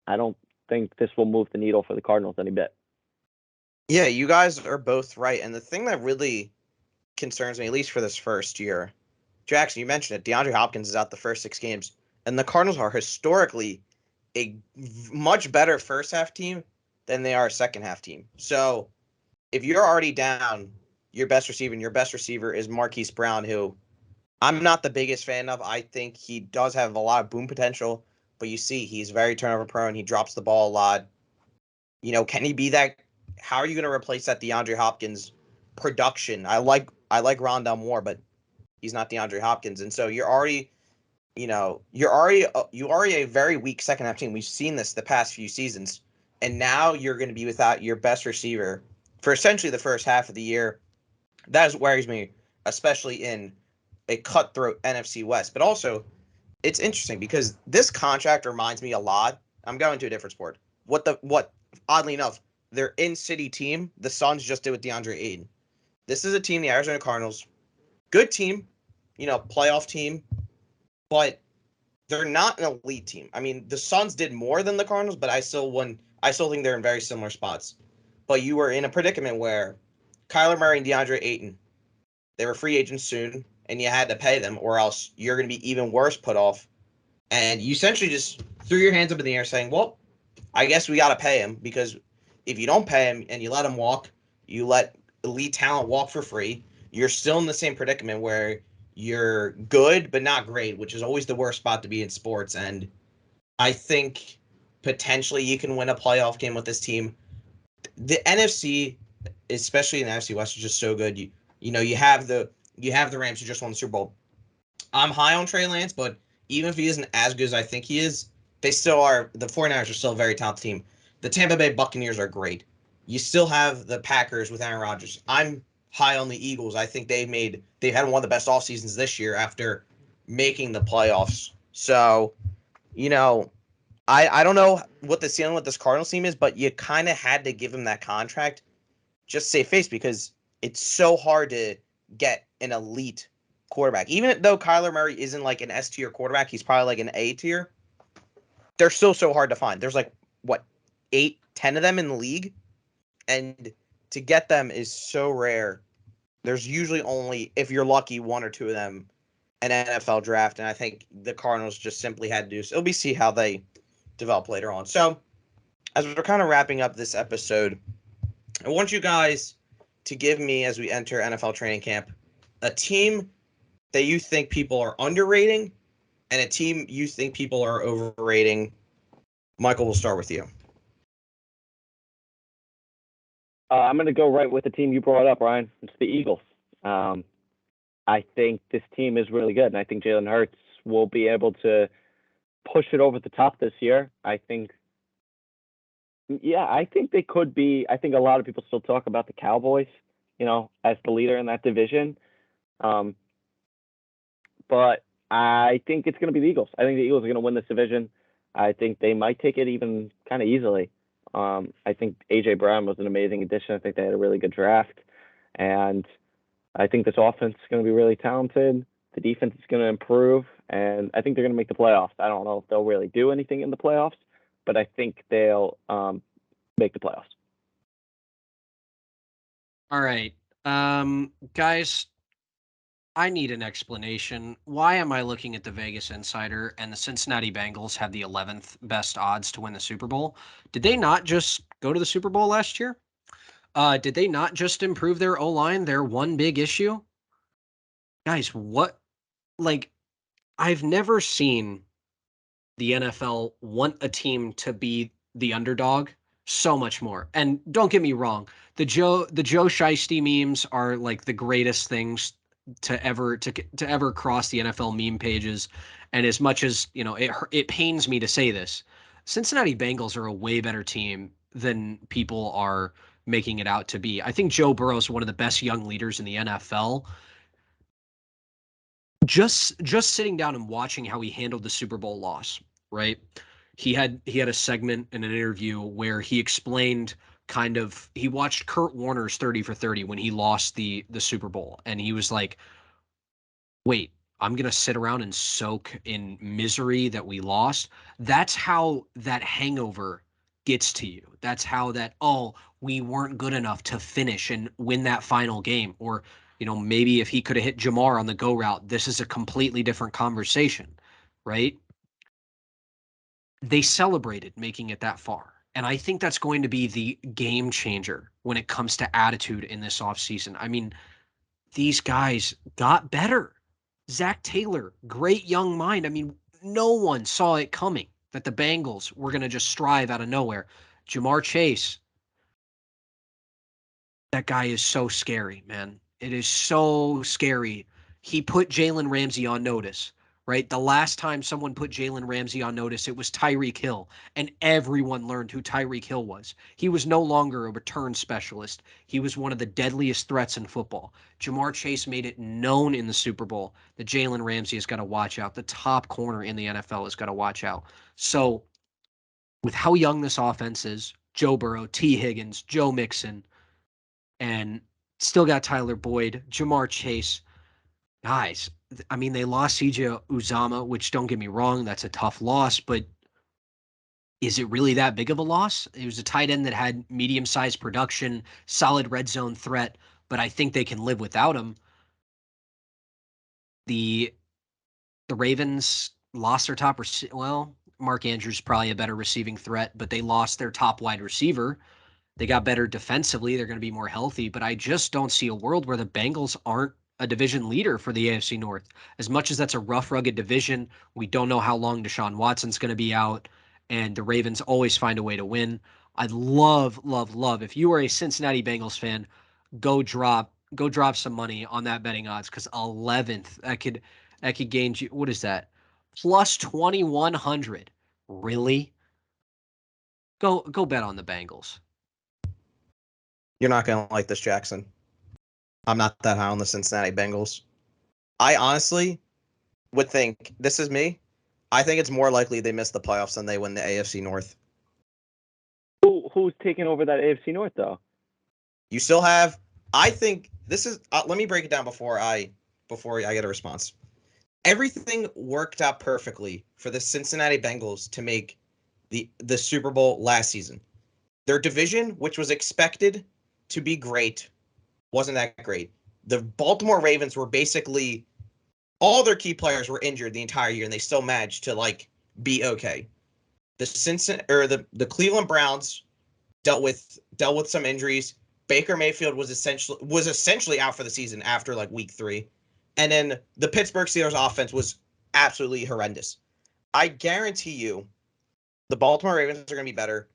B: I don't think this will move the needle for the Cardinals any bit.
A: Yeah, you guys are both right. And the thing that really concerns me, at least for this first year, Jackson, you mentioned it, DeAndre Hopkins is out the first 6 games. And the Cardinals are historically a much better first half team than they are a second half team. So if you're already down your best receiver, and your best receiver is Marquise Brown, who I'm not the biggest fan of. I think he does have a lot of boom potential, but you see he's very turnover prone. He drops the ball a lot. Can he be that? How are you going to replace that DeAndre Hopkins production? I like Rondell Moore, but he's not DeAndre Hopkins. And so you're already a very weak second half team. We've seen this the past few seasons. And now you're going to be without your best receiver for essentially the first half of the year. That worries me, especially in a cutthroat NFC West. But also, it's interesting because this contract reminds me a lot. I'm going to a different sport. What oddly enough, their in-city team, the Suns, just did with DeAndre Ayton. This is a team, the Arizona Cardinals, good team, playoff team, but they're not an elite team. I mean, the Suns did more than the Cardinals, but I still think they're in very similar spots. But you were in a predicament where Kyler Murray and DeAndre Ayton, they were free agents soon, and you had to pay them, or else you're going to be even worse put off. And you essentially just threw your hands up in the air saying, well, I guess we got to pay him, because if you don't pay him and you let him walk, you let elite talent walk for free, you're still in the same predicament where you're good but not great, which is always the worst spot to be in sports. And I think potentially you can win a playoff game with this team. The NFC, especially in the NFC West, is just so good. You have the Rams who just won the Super Bowl. I'm high on Trey Lance, but even if he isn't as good as I think he is, they still are. The 49ers are still a very talented team. The Tampa Bay Buccaneers are great. You still have the Packers with Aaron Rodgers. I'm high on the Eagles. I think they've had one of the best off seasons this year after making the playoffs. So, I don't know what the ceiling with this Cardinals team is, but you kind of had to give him that contract just to save face, because it's so hard to get an elite quarterback. Even though Kyler Murray isn't like an S tier quarterback, he's probably like an A tier. They're still so hard to find. There's like, what, 8, 10 of them in the league? And to get them is so rare. There's usually only, if you're lucky, 1 or 2 of them an NFL draft. And I think the Cardinals just simply had to do so. We'll see how they develop later on. So, as we're kind of wrapping up this episode, I want you guys to give me, as we enter NFL training camp, a team that you think people are underrating and a team you think people are overrating. Michael, we'll start with you.
B: I'm going to go right with the team you brought up, Ryan. It's the Eagles. I think this team is really good, and I think Jalen Hurts will be able to push it over the top this year. I think they could be. I think a lot of people still talk about the Cowboys, as the leader in that division. But I think it's going to be the Eagles. I think the Eagles are going to win this division. I think they might take it even kind of easily. I think A.J. Brown was an amazing addition. I think they had a really good draft. And I think this offense is going to be really talented. The defense is going to improve. And I think they're going to make the playoffs. I don't know if they'll really do anything in the playoffs, but I think they'll make the playoffs.
C: All right. Guys, I need an explanation. Why am I looking at the Vegas Insider and the Cincinnati Bengals have the 11th best odds to win the Super Bowl? Did they not just go to the Super Bowl last year? Did they not just improve their O-line, their one big issue? Guys, what? Like, I've never seen the NFL want a team to be the underdog so much more. And don't get me wrong, the Joe Shiesty memes are like the greatest things to ever cross the NFL meme pages. And as much as, it pains me to say this, Cincinnati Bengals are a way better team than people are making it out to be. I think Joe Burrow is one of the best young leaders in the NFL. Just sitting down and watching how he handled the Super Bowl loss, right? He had a segment in an interview where he explained he watched Kurt Warner's 30 for 30 when he lost the Super Bowl, and he was like, wait, I'm going to sit around and soak in misery that we lost. That's how that hangover gets to you. That's how we weren't good enough to finish and win that final game. Or, maybe if he could have hit Jamar on the go route, this is a completely different conversation, right? They celebrated making it that far. And I think that's going to be the game changer when it comes to attitude in this offseason. I mean, these guys got better. Zach Taylor, great young mind. I mean, no one saw it coming that the Bengals were going to just strive out of nowhere. Jamar Chase, that guy is so scary, man. It is so scary. He put Jalen Ramsey on notice, right? The last time someone put Jalen Ramsey on notice, it was Tyreek Hill, and everyone learned who Tyreek Hill was. He was no longer a return specialist. He was one of the deadliest threats in football. Jamar Chase made it known in the Super Bowl that Jalen Ramsey has got to watch out. The top corner in the NFL has got to watch out. So, with how young this offense is, Joe Burrow, T. Higgins, Joe Mixon, and still got Tyler Boyd, Jamar Chase. Guys, I mean, they lost CJ Uzama, which don't get me wrong, that's a tough loss, but is it really that big of a loss? It was a tight end that had medium-sized production, solid red zone threat, but I think they can live without him. The the Ravens lost their well, Mark Andrews probably a better receiving threat, but they lost their top wide receiver. They got better defensively. They're going to be more healthy, but I just don't see a world where the Bengals aren't a division leader for the AFC North. As much as that's a rough, rugged division, we don't know how long Deshaun Watson's going to be out, and the Ravens always find a way to win. I'd love, love, love if you are a Cincinnati Bengals fan, go drop some money on that betting odds because 11th that could gain you, what is that? Plus 2,100. Really? Go bet on the Bengals.
A: You're not going to like this, Jackson. I'm not that high on the Cincinnati Bengals. I honestly would think, this is me, I think it's more likely they miss the playoffs than they win the AFC North.
B: Who's taking over that AFC North, though?
A: You still have, I think, this is, let me break it down before I get a response. Everything worked out perfectly for the Cincinnati Bengals to make the Super Bowl last season. Their division, which was expected to be great, wasn't that great. The Baltimore Ravens were basically, all their key players were injured the entire year, and they still managed to be okay. The Cleveland Browns dealt with some injuries. Baker Mayfield was essentially out for the season after week 3. And then the Pittsburgh Steelers offense was absolutely horrendous. I guarantee you the Baltimore Ravens are going to be better.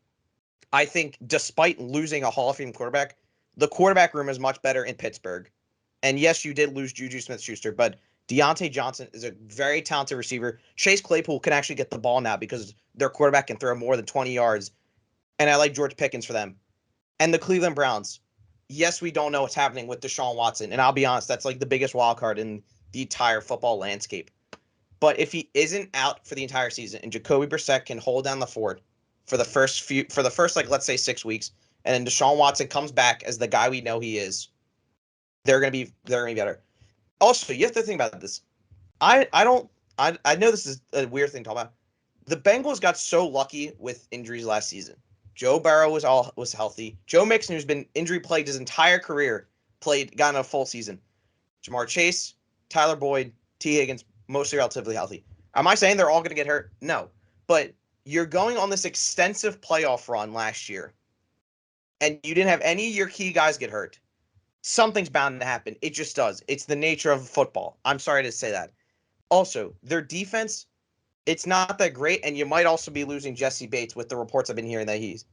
A: I think despite losing a Hall of Fame quarterback, the quarterback room is much better in Pittsburgh. And yes, you did lose Juju Smith-Schuster, but Deontay Johnson is a very talented receiver. Chase Claypool can actually get the ball now because their quarterback can throw more than 20 yards. And I like George Pickens for them. And the Cleveland Browns. Yes, we don't know what's happening with Deshaun Watson. And I'll be honest, that's the biggest wild card in the entire football landscape. But if he isn't out for the entire season and Jacoby Brissett can hold down the fort for the first let's say 6 weeks, and then Deshaun Watson comes back as the guy we know he is, they're gonna be better. Also, you have to think about this. I know this is a weird thing to talk about. The Bengals got so lucky with injuries last season. Joe Burrow was healthy. Joe Mixon, who's been injury plagued his entire career, got in a full season. Jamar Chase, Tyler Boyd, T. Higgins, mostly relatively healthy. Am I saying they're all going to get hurt? No. But you're going on this extensive playoff run last year, and you didn't have any of your key guys get hurt. Something's bound to happen. It just does. It's the nature of football. I'm sorry to say that. Also, their defense, it's not that great, and you might also be losing Jesse Bates with the reports I've been hearing that he's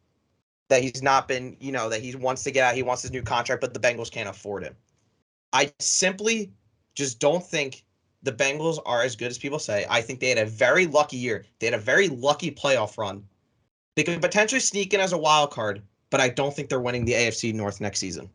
A: not been, that he wants to get out. He wants his new contract, but the Bengals can't afford him. I simply just don't think the Bengals are as good as people say. I think they had a very lucky year. They had a very lucky playoff run. They could potentially sneak in as a wild card, but I don't think they're winning the AFC North next season.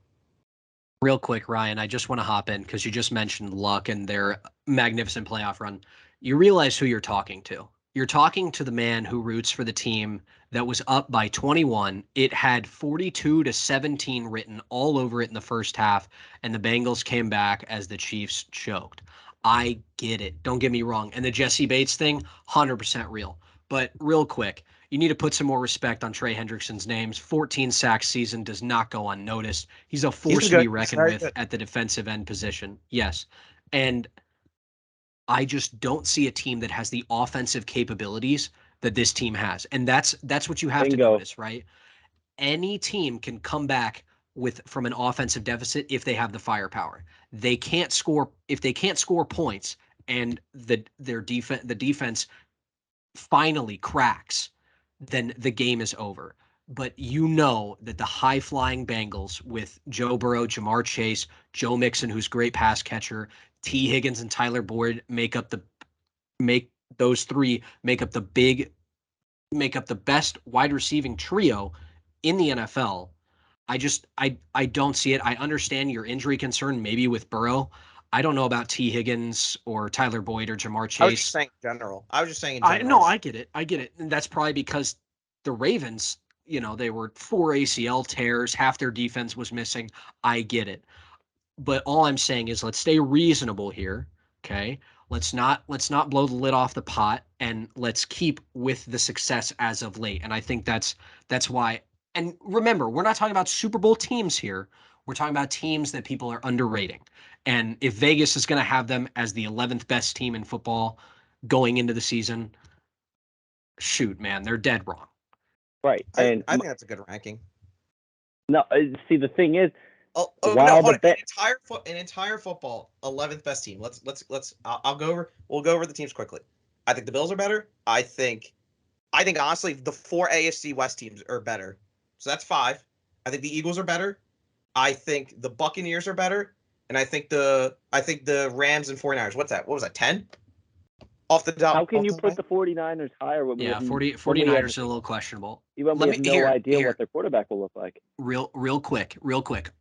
C: Real quick, Ryan, I just want to hop in because you just mentioned luck and their magnificent playoff run. You realize who you're talking to. You're talking to the man who roots for the team that was up by 21. It had 42-17 written all over it in the first half, and the Bengals came back as the Chiefs choked. I get it. Don't get me wrong. And the Jesse Bates thing, 100% real. But real quick, you need to put some more respect on Trey Hendrickson's names. 14 sacks season does not go unnoticed. He's a force to be reckoned with at the defensive end position. Yes. And I just don't see a team that has the offensive capabilities that this team has. And that's what you have to notice, right? Any team can come back from an offensive deficit if they have the firepower. They can't score if they can't score points and the defense finally cracks, then the game is over. But you know that the high-flying Bengals with Joe Burrow, Jamar Chase, Joe Mixon, who's a great pass catcher, T. Higgins and Tyler Boyd make up the best wide receiving trio in the NFL. I don't see it. I understand your injury concern, maybe with Burrow. I don't know about T. Higgins or Tyler Boyd or Jamar Chase.
A: I was just saying in general.
C: I get it. And that's probably because the Ravens, they were 4 ACL tears, half their defense was missing. I get it. But all I'm saying is let's stay reasonable here. Okay. Let's not blow the lid off the pot, and let's keep with the success as of late. And I think that's why. And remember, we're not talking about Super Bowl teams here. We're talking about teams that people are underrating. And if Vegas is going to have them as the 11th best team in football going into the season, shoot, man, they're dead wrong.
B: Right.
A: I
B: And
A: think that's a good ranking.
B: no, see, the thing is,
A: Oh
B: while
A: no, hold
B: the
A: on. An entire football 11th best team. Let's I'll go over. We'll go over the teams quickly. I think the Bills are better. I think honestly the 4 AFC West teams are better. So that's 5. I think the Eagles are better. I think the Buccaneers are better, and I think the Rams and 49ers. What's that? What was that? 10? Off the top.
B: how can
A: off
B: you
A: the
B: put the 49ers higher when we
C: Yeah,
B: have
C: 49ers are a little questionable.
B: when we have no idea what their quarterback will look like?
C: Real quick.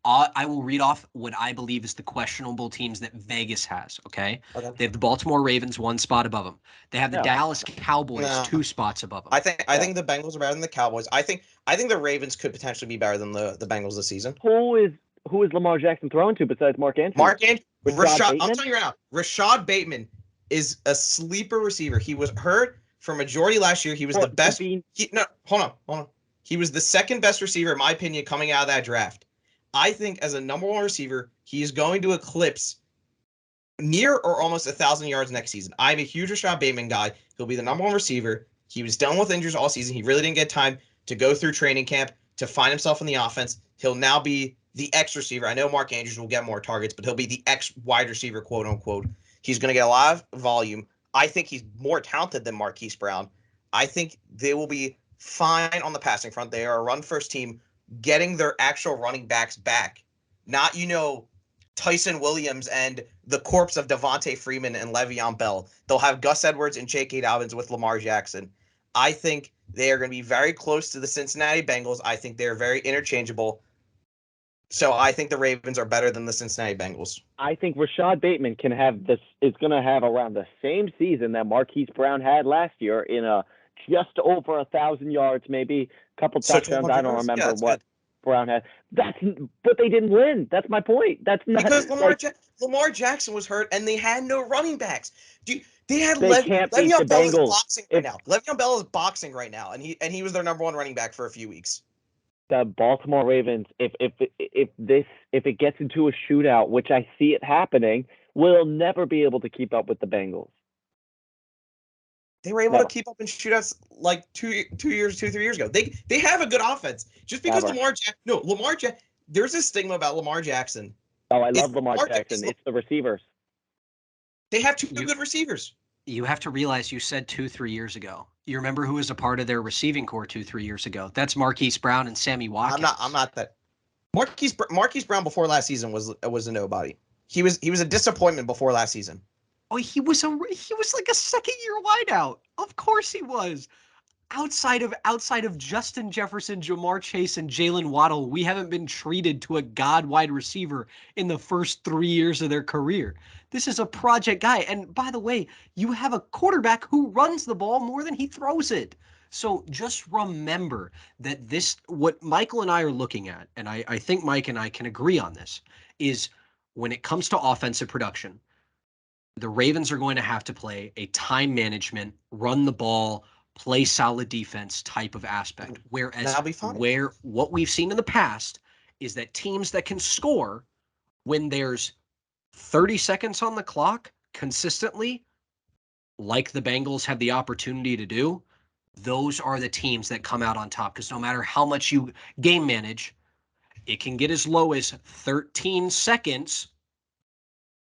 C: I will read off what I believe is the questionable teams that Vegas has. Okay,
A: Okay.
C: they have the Baltimore Ravens 1 spot above them. They have the
B: No.
C: Dallas Cowboys
A: No.
C: 2 spots above them.
A: I think the Bengals are better than the Cowboys. I think the Ravens could potentially be better than the Bengals this season.
B: Who is Lamar Jackson throwing to besides Mark Andrews?
A: Rashad
B: Bateman?
A: I'm telling you right now, Rashad Bateman is a sleeper receiver. He was hurt for majority last year. He was the best. Hold on. He was the second best receiver, in my opinion, coming out of that draft. I think as a number 1 receiver, he is going to eclipse near or almost 1,000 yards next season. I'm a huge Rashad Bateman guy. He'll be the number 1 receiver. He was dealing with injuries all season. He really didn't get time to go through training camp to find himself in the offense. He'll now be the X receiver. I know Mark Andrews will get more targets, but he'll be the X wide receiver, quote unquote. He's going to get a lot of volume. I think he's more talented than Marquise Brown. I think they will be fine on the passing front. They are a run-first team, getting their actual running backs back. Not, Tyson Williams and the corpse of Devontae Freeman and Le'Veon Bell. They'll have Gus Edwards and J.K. Dobbins with Lamar Jackson. I think they are going to be very close to the Cincinnati Bengals. I think they're very interchangeable. So I think the Ravens are better than the Cincinnati Bengals.
B: I think Rashad Bateman is going to have around the same season that Marquise Brown had last year in a just over 1,000 yards, maybe a couple touchdowns. I don't remember what Brown had. But they didn't win. That's my point. That's not
A: because Lamar Jackson was hurt and they had no running backs. They had
B: can't beat the
A: Bell
B: Bengals.
A: is boxing right now. Le'Veon Bell is boxing right now, and he was their number 1 running back for a few weeks.
B: The Baltimore Ravens, if it gets into a shootout, which I see it happening, will never be able to keep up with the Bengals.
A: They were able to keep up in shootouts like 3 years ago. They have a good offense. Just because Lamar Jackson, there's a stigma about Lamar Jackson.
B: Oh, I love Lamar Jackson. It's the receivers.
A: They have 2 good receivers.
C: You have to realize you said 2-3 years ago. You remember who was a part of their receiving core 2-3 years ago? That's Marquise Brown and Sammy Watkins.
A: I'm not that. Marquise Brown before last season was a nobody. He was a disappointment before last season.
C: Oh, he was like a second-year wideout. Of course he was. Outside of Justin Jefferson, Jamar Chase, and Jalen Waddle, we haven't been treated to a god wide receiver in the first 3 years of their career. This is a project guy. And by the way, you have a quarterback who runs the ball more than he throws it. So just remember that what Michael and I are looking at, and I think Mike and I can agree on this, is when it comes to offensive production, the Ravens are going to have to play a time management, run the ball, play solid defense type of aspect. Whereas what we've seen in the past is that teams that can score when there's 30 seconds on the clock consistently, like the Bengals have the opportunity to do, those are the teams that come out on top. Because no matter how much you game manage, it can get as low as 13 seconds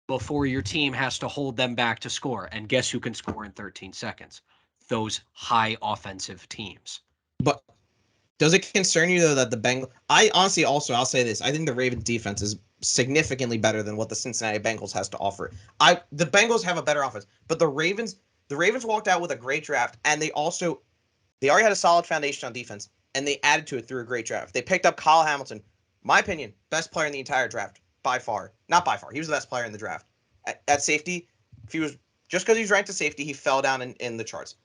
C: before your team has to hold them back to score. And guess who can score in 13 seconds? Those high offensive teams.
A: But does it concern you, though, that the Bengals... I honestly also, I'll say this. I think the Ravens defense is significantly better than what the Cincinnati Bengals has to offer. The Bengals have a better offense, but the Ravens walked out with a great draft, and they already had a solid foundation on defense, and they added to it through a great draft. They picked up Kyle Hamilton, my opinion, best player in the entire draft, by far. Not by far. He was the best player in the draft. At safety, just because he's ranked as safety, he fell down in the charts.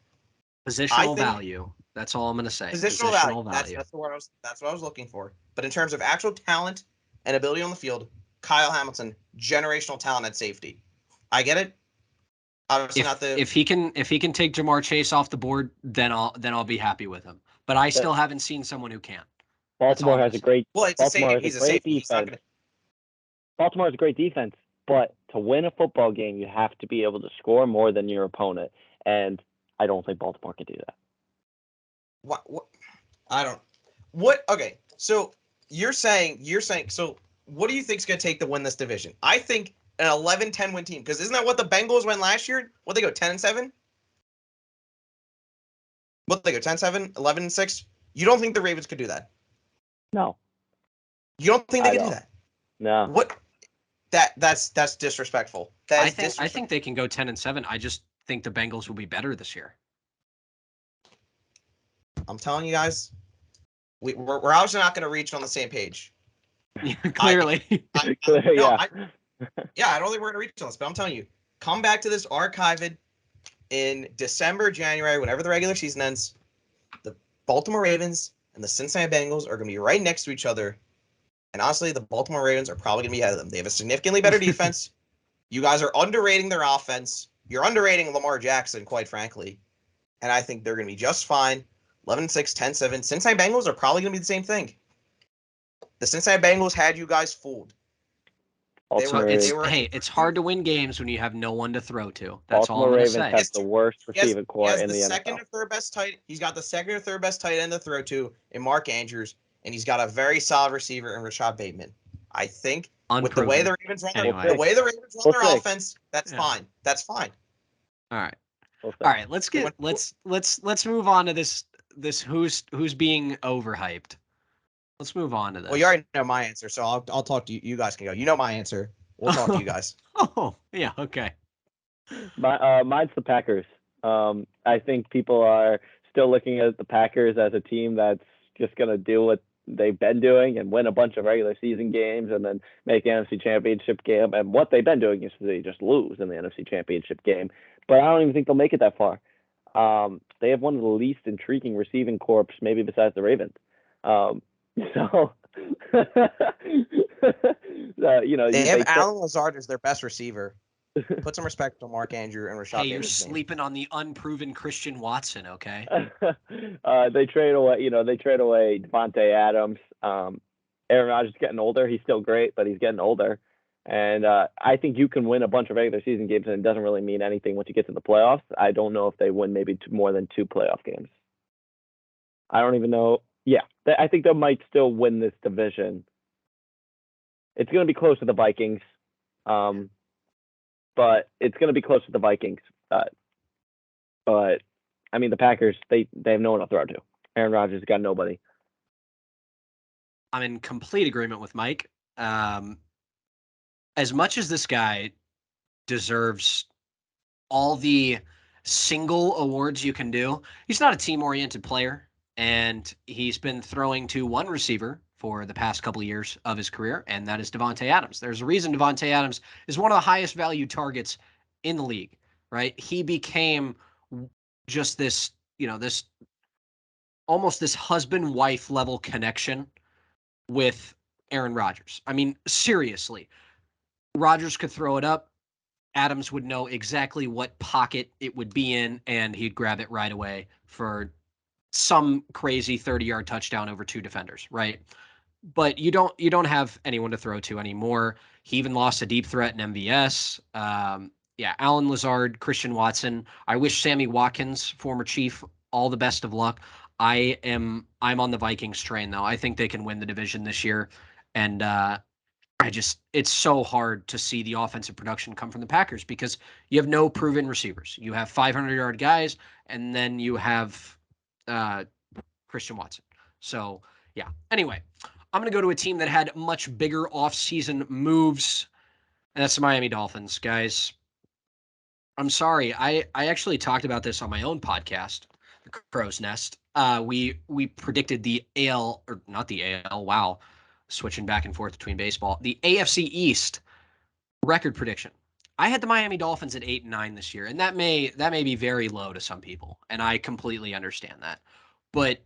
C: Positional value. That's all I'm going to say.
A: Positional value. That's what I was looking for. But in terms of actual talent and ability on the field, Kyle Hamilton, generational talent at safety. I get it. Obviously not the
C: if he can take Jamar Chase off the board, then I'll be happy with him. But I still haven't seen someone who can.
B: Baltimore has a great
A: it's
B: Baltimore
A: he's
B: has a great
A: safety.
B: defense. Baltimore has a great defense, but to win a football game, you have to be able to score more than your opponent, and I don't think Baltimore can do that.
A: What? I don't. What? Okay, so you're saying. So what do you think's going to take to win this division? I think an 11-10 win team, because isn't that what the Bengals went last year? What they go 10-7? What they go 10-7, 11-6? You don't think the Ravens could do that?
B: No.
A: You don't think they could do that?
B: No.
A: What? That's disrespectful.
C: I think they can go 10-7. I just think the Bengals will be better this year.
A: I'm telling you guys, we're obviously not going to reach on the same page.
C: Clearly.
A: I don't think we're going to reach on this, but I'm telling you, come back to this archived in December, January, whenever the regular season ends. The Baltimore Ravens and the Cincinnati Bengals are going to be right next to each other. And honestly, the Baltimore Ravens are probably going to be ahead of them. They have a significantly better defense. You guys are underrating their offense. You're underrating Lamar Jackson, quite frankly. And I think they're going to be just fine. 11-6, 10-7. Cincinnati Bengals are probably going to be the same thing. The Cincinnati Bengals had you guys fooled.
C: It's hard to win games when you have no one to throw to. That's
B: Baltimore
C: all I'm
B: Ravens
C: going to
B: have the worst receiving core in the NFL.
A: He's got the second or third best tight end to throw to in Mark Andrews, and he's got a very solid receiver in Rashad Bateman. I think with the way the Ravens run their offense, that's fine. That's fine.
C: All right. All right. Let's move on to this who's being overhyped. Let's move on to this.
A: Well, you already know my answer, so I'll talk to you. You guys can go. You know my answer. We'll talk to you guys.
C: Oh, yeah, okay.
B: Mine's the Packers. I think people are still looking at the Packers as a team that's just going to do what they've been doing and win a bunch of regular season games and then make an NFC Championship game. And what they've been doing is they just lose in the NFC Championship game. But I don't even think they'll make it that far. They have one of the least intriguing receiving corps, maybe besides the Ravens. So,
A: they have Alan Lazard as their best receiver. Put some respect on Mark Andrew and Rashad.
C: Hey, you're sleeping on the unproven Christian Watson, okay?
B: They trade away Devontae Adams. Aaron Rodgers is getting older. He's still great, but he's getting older. And I think you can win a bunch of regular season games, and it doesn't really mean anything once you get to the playoffs. I don't know if they win maybe more than 2 playoff games. I don't even know. Yeah, I think they might still win this division. It's going to be close to the Vikings, but it's going to be close to the Vikings. But I mean, the Packers, they have no one to throw to. Aaron Rodgers got nobody.
C: I'm in complete agreement with Mike. As much as this guy deserves all the single awards you can do, he's not a team-oriented player. And he's been throwing to one receiver for the past couple of years of his career, and that is Davante Adams. There's a reason Davante Adams is one of the highest value targets in the league, right? He became just this, this almost this husband-wife level connection with Aaron Rodgers. I mean, seriously, Rodgers could throw it up. Adams would know exactly what pocket it would be in, and he'd grab it right away for some crazy 30-yard touchdown over 2 defenders, right? But you don't have anyone to throw to anymore. He even lost a deep threat in MVS. Alan Lazard, Christian Watson. I wish Sammy Watkins, former Chief, all the best of luck. I'm on the Vikings train though. I think they can win the division this year, and it's so hard to see the offensive production come from the Packers because you have no proven receivers. You have 500-yard guys, and then you have Christian Watson. So, yeah. Anyway, I'm going to go to a team that had much bigger offseason moves, and that's the Miami Dolphins, guys. I'm sorry. I actually talked about this on my own podcast, The Crow's Nest. We predicted the AL, or not the AL, wow, switching back and forth between baseball, the AFC East record prediction. I had the Miami Dolphins at 8-9 this year, and that may be very low to some people, and I completely understand that. But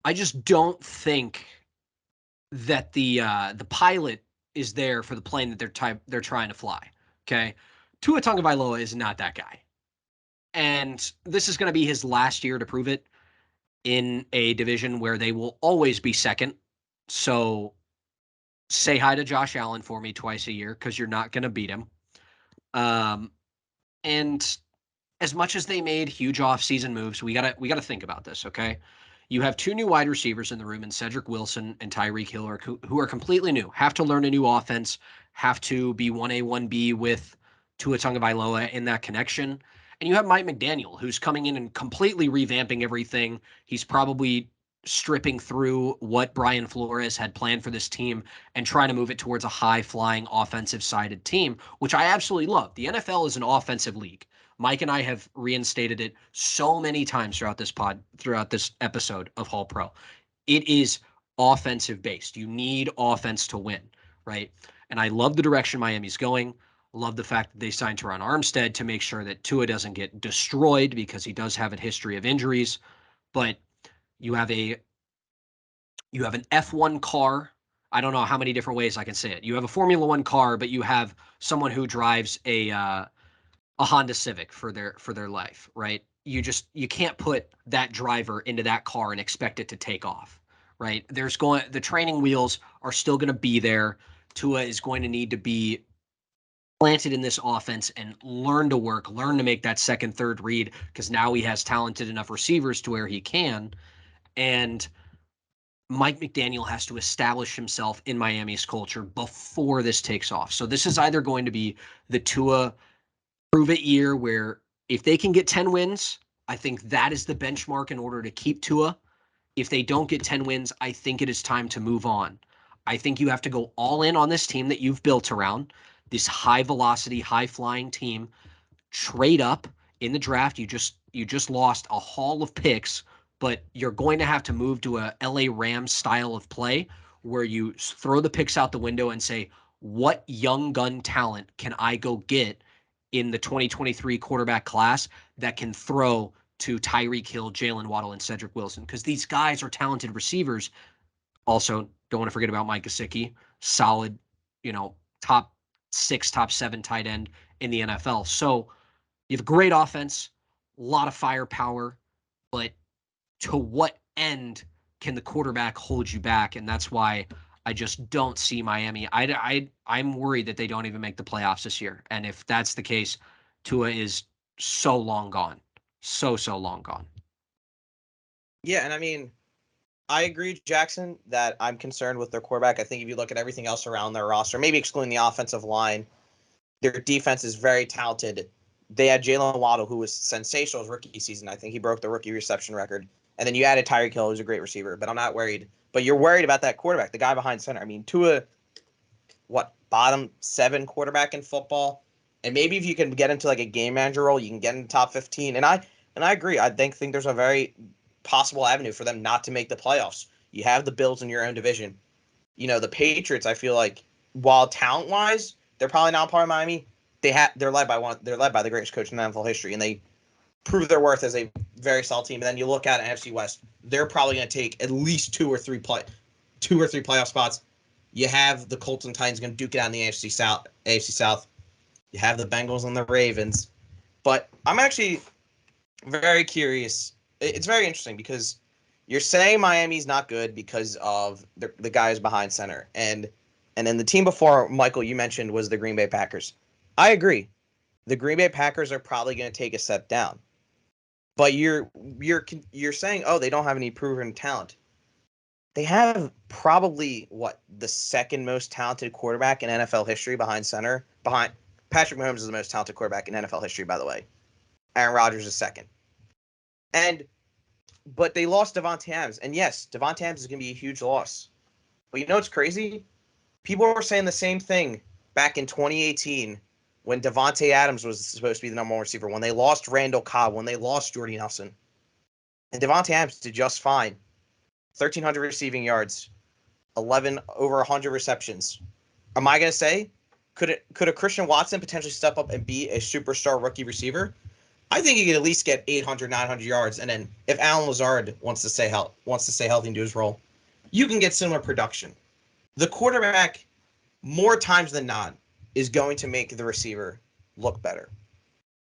C: I just don't think that the pilot is there for the plane that they're trying to fly. Okay. Tua Tagovailoa is not that guy. And this is going to be his last year to prove it in a division where they will always be second. So say hi to Josh Allen for me twice a year because you're not going to beat him. And as much as they made huge offseason moves, we gotta think about this, okay? You have two new wide receivers in the room, and Cedric Wilson and Tyreek Hill, who are completely new, have to learn a new offense, have to be 1A, 1B with Tua Tagovailoa in that connection. And you have Mike McDaniel, who's coming in and completely revamping everything. He's probably stripping through what Brian Flores had planned for this team and trying to move it towards a high-flying, offensive-sided team, which I absolutely love. The NFL is an offensive league. Mike and I have reinstated it so many times throughout this episode of Hall Pro. It is offensive based. You need offense to win, right? And I love the direction Miami's going. Love the fact that they signed Teron Armstead to make sure that Tua doesn't get destroyed because he does have a history of injuries. But you have an F1 car. I don't know how many different ways I can say it. You have a Formula One car, but you have someone who drives a Honda Civic for their life, right? You can't put that driver into that car and expect it to take off, right? The training wheels are still going to be there. Tua is going to need to be planted in this offense and learn to make that second, third read because now he has talented enough receivers to where he can. And Mike McDaniel has to establish himself in Miami's culture before this takes off. So this is either going to be the Tua prove it year where if they can get 10 wins, I think that is the benchmark in order to keep Tua. If they don't get 10 wins, I think it is time to move on. I think you have to go all in on this team that you've built around, this high velocity, high flying team. Trade up in the draft. You just lost a haul of picks, but you're going to have to move to a LA Rams style of play where you throw the picks out the window and say, what young gun talent can I go get in the 2023 quarterback class that can throw to Tyreek Hill, Jalen Waddle, and Cedric Wilson? Because these guys are talented receivers. Also, don't want to forget about Mike Gesicki, solid, top 6, top 7 tight end in the NFL. So you have a great offense, a lot of firepower, but to what end can the quarterback hold you back? And that's why I just don't see Miami. I'm worried that they don't even make the playoffs this year. And if that's the case, Tua is so long gone. So long gone.
A: Yeah, and I mean, I agree, Jackson, that I'm concerned with their quarterback. I think if you look at everything else around their roster, maybe excluding the offensive line, their defense is very talented. They had Jalen Waddle, who was sensational his rookie season. I think he broke the rookie reception record. And then you added Tyreek Hill, who's a great receiver. But I'm not worried. But you're worried about that quarterback, the guy behind center. I mean, Tua, bottom 7 quarterback in football? And maybe if you can get into like a game manager role, you can get in the top 15. And I agree. I think there's a very possible avenue for them not to make the playoffs. You have the Bills in your own division. The Patriots, I feel like, while talent-wise, they're probably not part of Miami. They're led by the greatest coach in NFL history, and they prove their worth as a very solid team. And then you look at NFC West, they're probably going to take at least two or three playoff spots. You have the Colts and Titans going to duke it out in the AFC South. You have the Bengals and the Ravens. But I'm actually very curious. It's very interesting because you're saying Miami's not good because of the guys behind center. And then the team before, Michael, you mentioned was the Green Bay Packers. I agree. The Green Bay Packers are probably going to take a step down. But you're saying, oh, they don't have any proven talent. They have probably the second most talented quarterback in NFL history behind center. Behind Patrick Mahomes is the most talented quarterback in NFL history, by the way. Aaron Rodgers is second. But they lost Davante Adams. And yes, Davante Adams is going to be a huge loss. But you know what's crazy? People were saying the same thing back in 2018 when Davante Adams was supposed to be the number 1 receiver, when they lost Randall Cobb, when they lost Jordy Nelson. And Davante Adams did just fine. 1,300 receiving yards, over 100 receptions. Am I going to say, could a Christian Watson potentially step up and be a superstar rookie receiver? I think he could at least get 800, 900 yards. And then if Alan Lazard wants to stay healthy and do his role, you can get similar production. The quarterback more times than not, is going to make the receiver look better.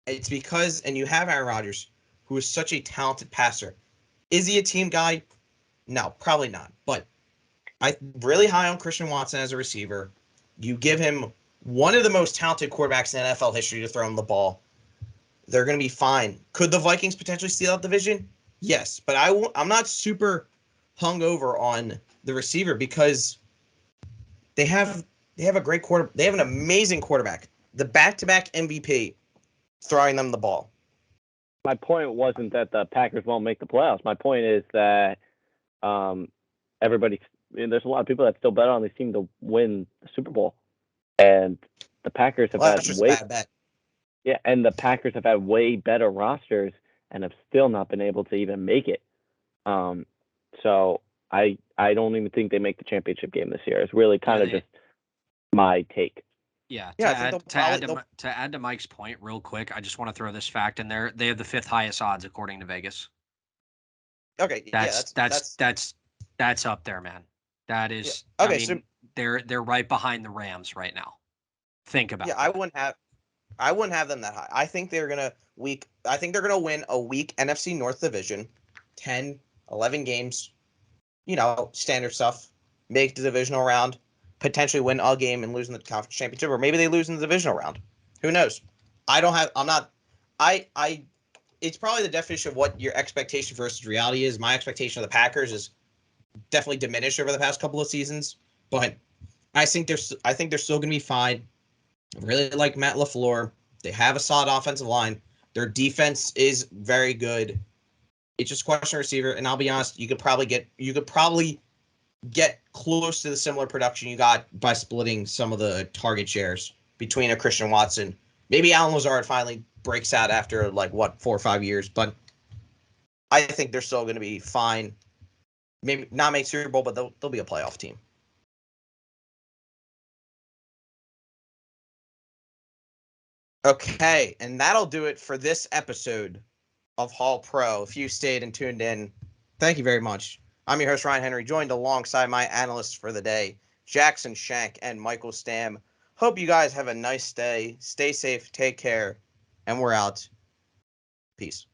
A: It's because, and you have Aaron Rodgers, who is such a talented passer. Is he a team guy? No, probably not. But I'm really high on Christian Watson as a receiver. You give him one of the most talented quarterbacks in NFL history to throw him the ball. They're going to be fine. Could the Vikings potentially steal out the division? Yes, but I'm not super hung over on the receiver because they have a great quarter. They have an amazing quarterback, the back-to-back MVP, throwing them the ball.
B: My point wasn't that the Packers won't make the playoffs. My point is that there's a lot of people that still bet on this team to win the Super Bowl, and the Packers have
A: That's just a bad bet.
B: Yeah, and the Packers have had way better rosters and have still not been able to even make it. So I don't even think they make the championship game this year. It's really kind of just my take.
C: Yeah.
A: Yeah,
C: To add to Mike's point, real quick, I just want to throw this fact in there. They have the 5th highest odds according to Vegas.
A: Okay.
C: That's up there, man. That is.
A: Yeah. Okay.
C: I mean, they're right behind the Rams right now. Think about.
A: Yeah,
C: that.
A: I wouldn't have them that high. I think they're gonna win a weak NFC North division, 10, 11 games, standard stuff. Make the divisional round, potentially win a game and lose in the conference championship, or maybe they lose in the divisional round. Who knows? It's probably the definition of what your expectation versus reality is. My expectation of the Packers is definitely diminished over the past couple of seasons, but I think they're still gonna be fine. I really like Matt LaFleur. They have a solid offensive line. Their defense is very good. It's just question receiver, and I'll be honest, you could probably get close to the similar production you got by splitting some of the target shares between a Christian Watson. Maybe Alan Lazard finally breaks out after 4 or 5 years, but I think they're still going to be fine. Maybe not make Super Bowl, but they'll be a playoff team. Okay, and that'll do it for this episode of Hall Pro. If you stayed and tuned in, thank you very much. I'm your host, Ryan Henry, joined alongside my analysts for the day, Jackson, Shank, and Michael Stamm. Hope you guys have a nice day. Stay safe, take care, and we're out. Peace.